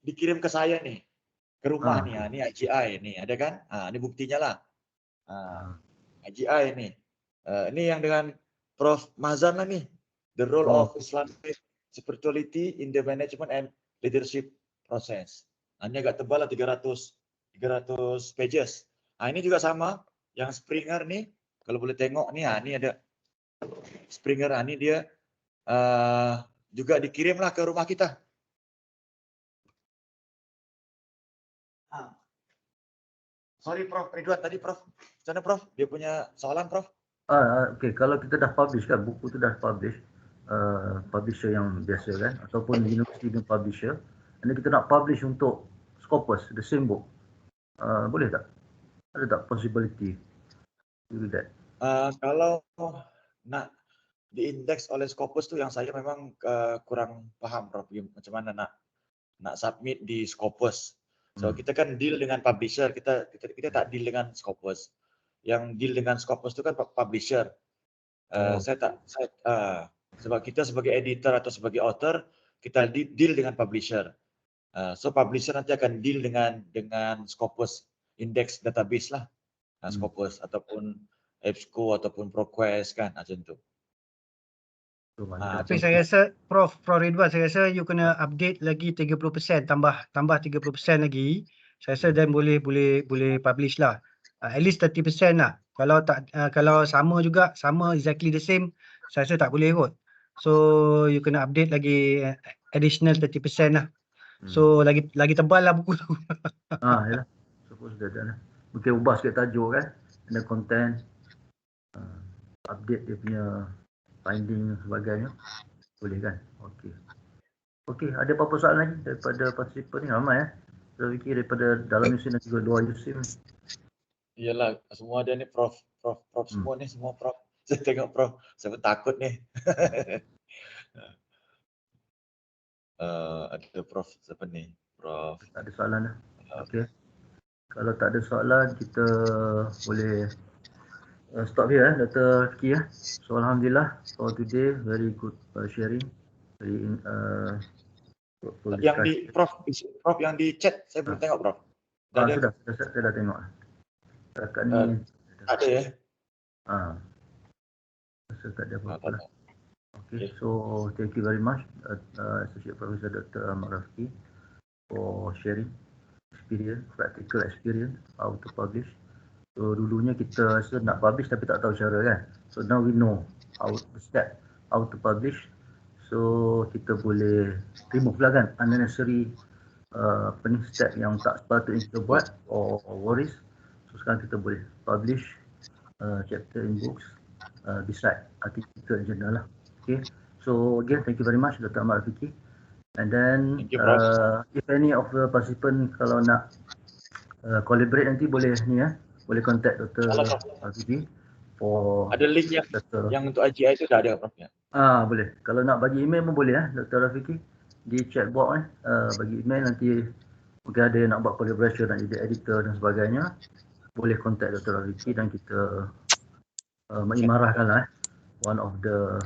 dikirim ke saya nih, ke rumah nih, ini IGI nih, ada kan? Ini buktinya lah. IGI nih. Ini yang dengan Prof Mazan lah nih, The Role of Islamic Spirituality in the Management and Leadership Process. Ini agak tebal lah, 300 pages. Ini juga sama, yang Springer nih, kalau boleh tengok nih, ini ada Springer, ini dia juga dikirimlah ke rumah kita. Sorry Prof Ridwan, tadi Prof, macam Prof? Dia punya soalan Prof? Okay, kalau kita dah publish kan, buku tu dah publish, publisher yang biasa kan, ataupun university punya publisher, dan kita nak publish untuk Scopus, the same book, boleh tak? Ada tak possibility to do that? Kalau nak diindeks oleh Scopus tu yang saya memang kurang paham Prof, macam mana nak submit di Scopus. So kita kan deal dengan publisher, kita tak deal dengan Scopus. Yang deal dengan Scopus tu kan publisher. Sebab kita sebagai editor atau sebagai author, kita deal dengan publisher. So publisher nanti akan deal dengan Scopus index database lah, Scopus ataupun EBSCO ataupun ProQuest kan, macam tu. So, Tapi saya rasa Prof Ridwan, saya rasa you kena update lagi 30%, tambah 30% lagi. Saya rasa dan boleh publish lah. At least 30% lah. Kalau tak kalau sama juga, sama exactly the same, saya rasa tak boleh kot. So you kena update lagi additional 30% lah. So lagi tebal lah buku tu. Yalah. Suppose dah lah. Mungkin ubah sikit tajuk kan. And the content. Update dia punya finding dan sebagainya. Boleh kan? Okey, ada apa-apa soalan lagi daripada partisipan ni? Ramai Saya fikir daripada dalam Yusim dan juga luar Yusim. Iyalah, semua ada ni Prof semua ni, semua Prof. Saya tengok Prof, saya pun takut ni. Ada Prof siapa ni? Prof. Tak ada soalan dah. Okey. Kalau tak ada soalan, kita boleh stop here Dr. Fiki So alhamdulillah for today, very good sharing. Very Yang di Prof yang di chat saya belum tengok Prof. Sudah saya dah tengok. Dekat ni ada ya. Rasa tak ada apa-apa lah. Okay, so thank you very much Associate Professor Dr. Ahmad Rafiki for sharing experience, practical experience how to publish. So dulunya kita rasa nak publish tapi tak tahu cara kan. So now we know how to step, how to publish. So kita boleh remove lah kan unnecessary step yang tak sepatutnya kita buat or worries. So sekarang kita boleh publish chapter in books beside article journal lah. Okay. So again, thank you very much Dr. Ahmad Rafiki. And then if any of the participant kalau nak collaborate nanti boleh ni boleh contact Dr. Rafiki for ada link yang untuk IGI tu dah ada Prof ya. Boleh. Kalau nak bagi email pun boleh Dr. Rafiki di chat box bagi email nanti mungkin ada yang nak buat collaboration nak jadi editor dan sebagainya boleh contact Dr. Rafiki dan kita mengimarahkanlah one of the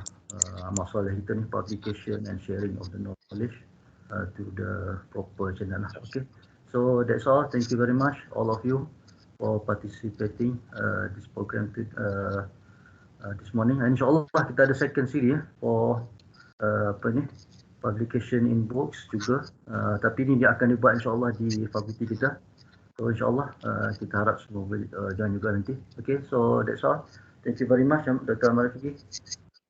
amal soleh kita ni publication and sharing of the knowledge to the proper channel lah. Okay. So that's all. Thank you very much all of you for participating this program this morning. InsyaAllah kita ada second series for publication in books juga. Tapi ni dia akan dibuat insyaAllah di fakulti kita. So insyaAllah kita harap semua boleh join juga nanti. Okay, so that's all. Thank you very much Dr. Ahmad Rafiki.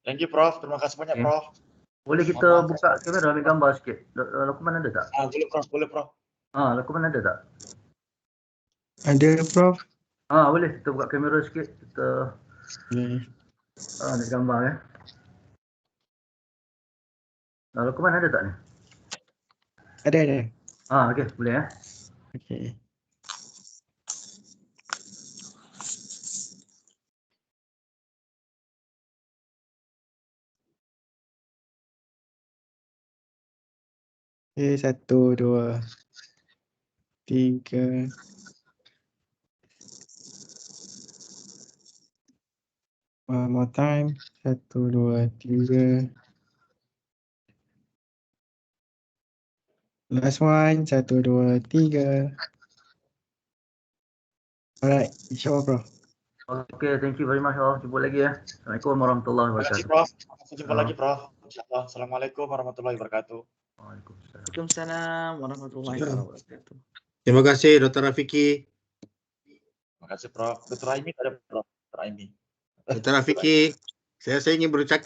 Thank you Prof. Terima kasih banyak Prof. Boleh kita buka kamera ambil gambar sikit. Lakuman ada tak? Boleh Prof. Lakuman ada tak? Ada Prof. Boleh kita buka kamera sikit. Kita ambil gambar Lakuman ada tak ni? Ada. Okey, boleh Okey. Okay, 1, 2, 3. One more time. 1, 2, 3. Last one. 1, 2, 3. Alright, insyaAllah Prof. Okay, thank you very much all. Jumpa lagi Assalamualaikum warahmatullahi wabarakatuh. Terima kasih Prof. Sampai jumpa lagi Prof. InsyaAllah. Assalamualaikum warahmatullahi wabarakatuh. Waalaikumsalam warahmatullahi wabarakatuh. Terima kasih Dr. Rafiki. Terima kasih Prof. Dr. Aimi tak ada Prof. Dr. Aimi. Dr. Rafiki, saya ingin bercakap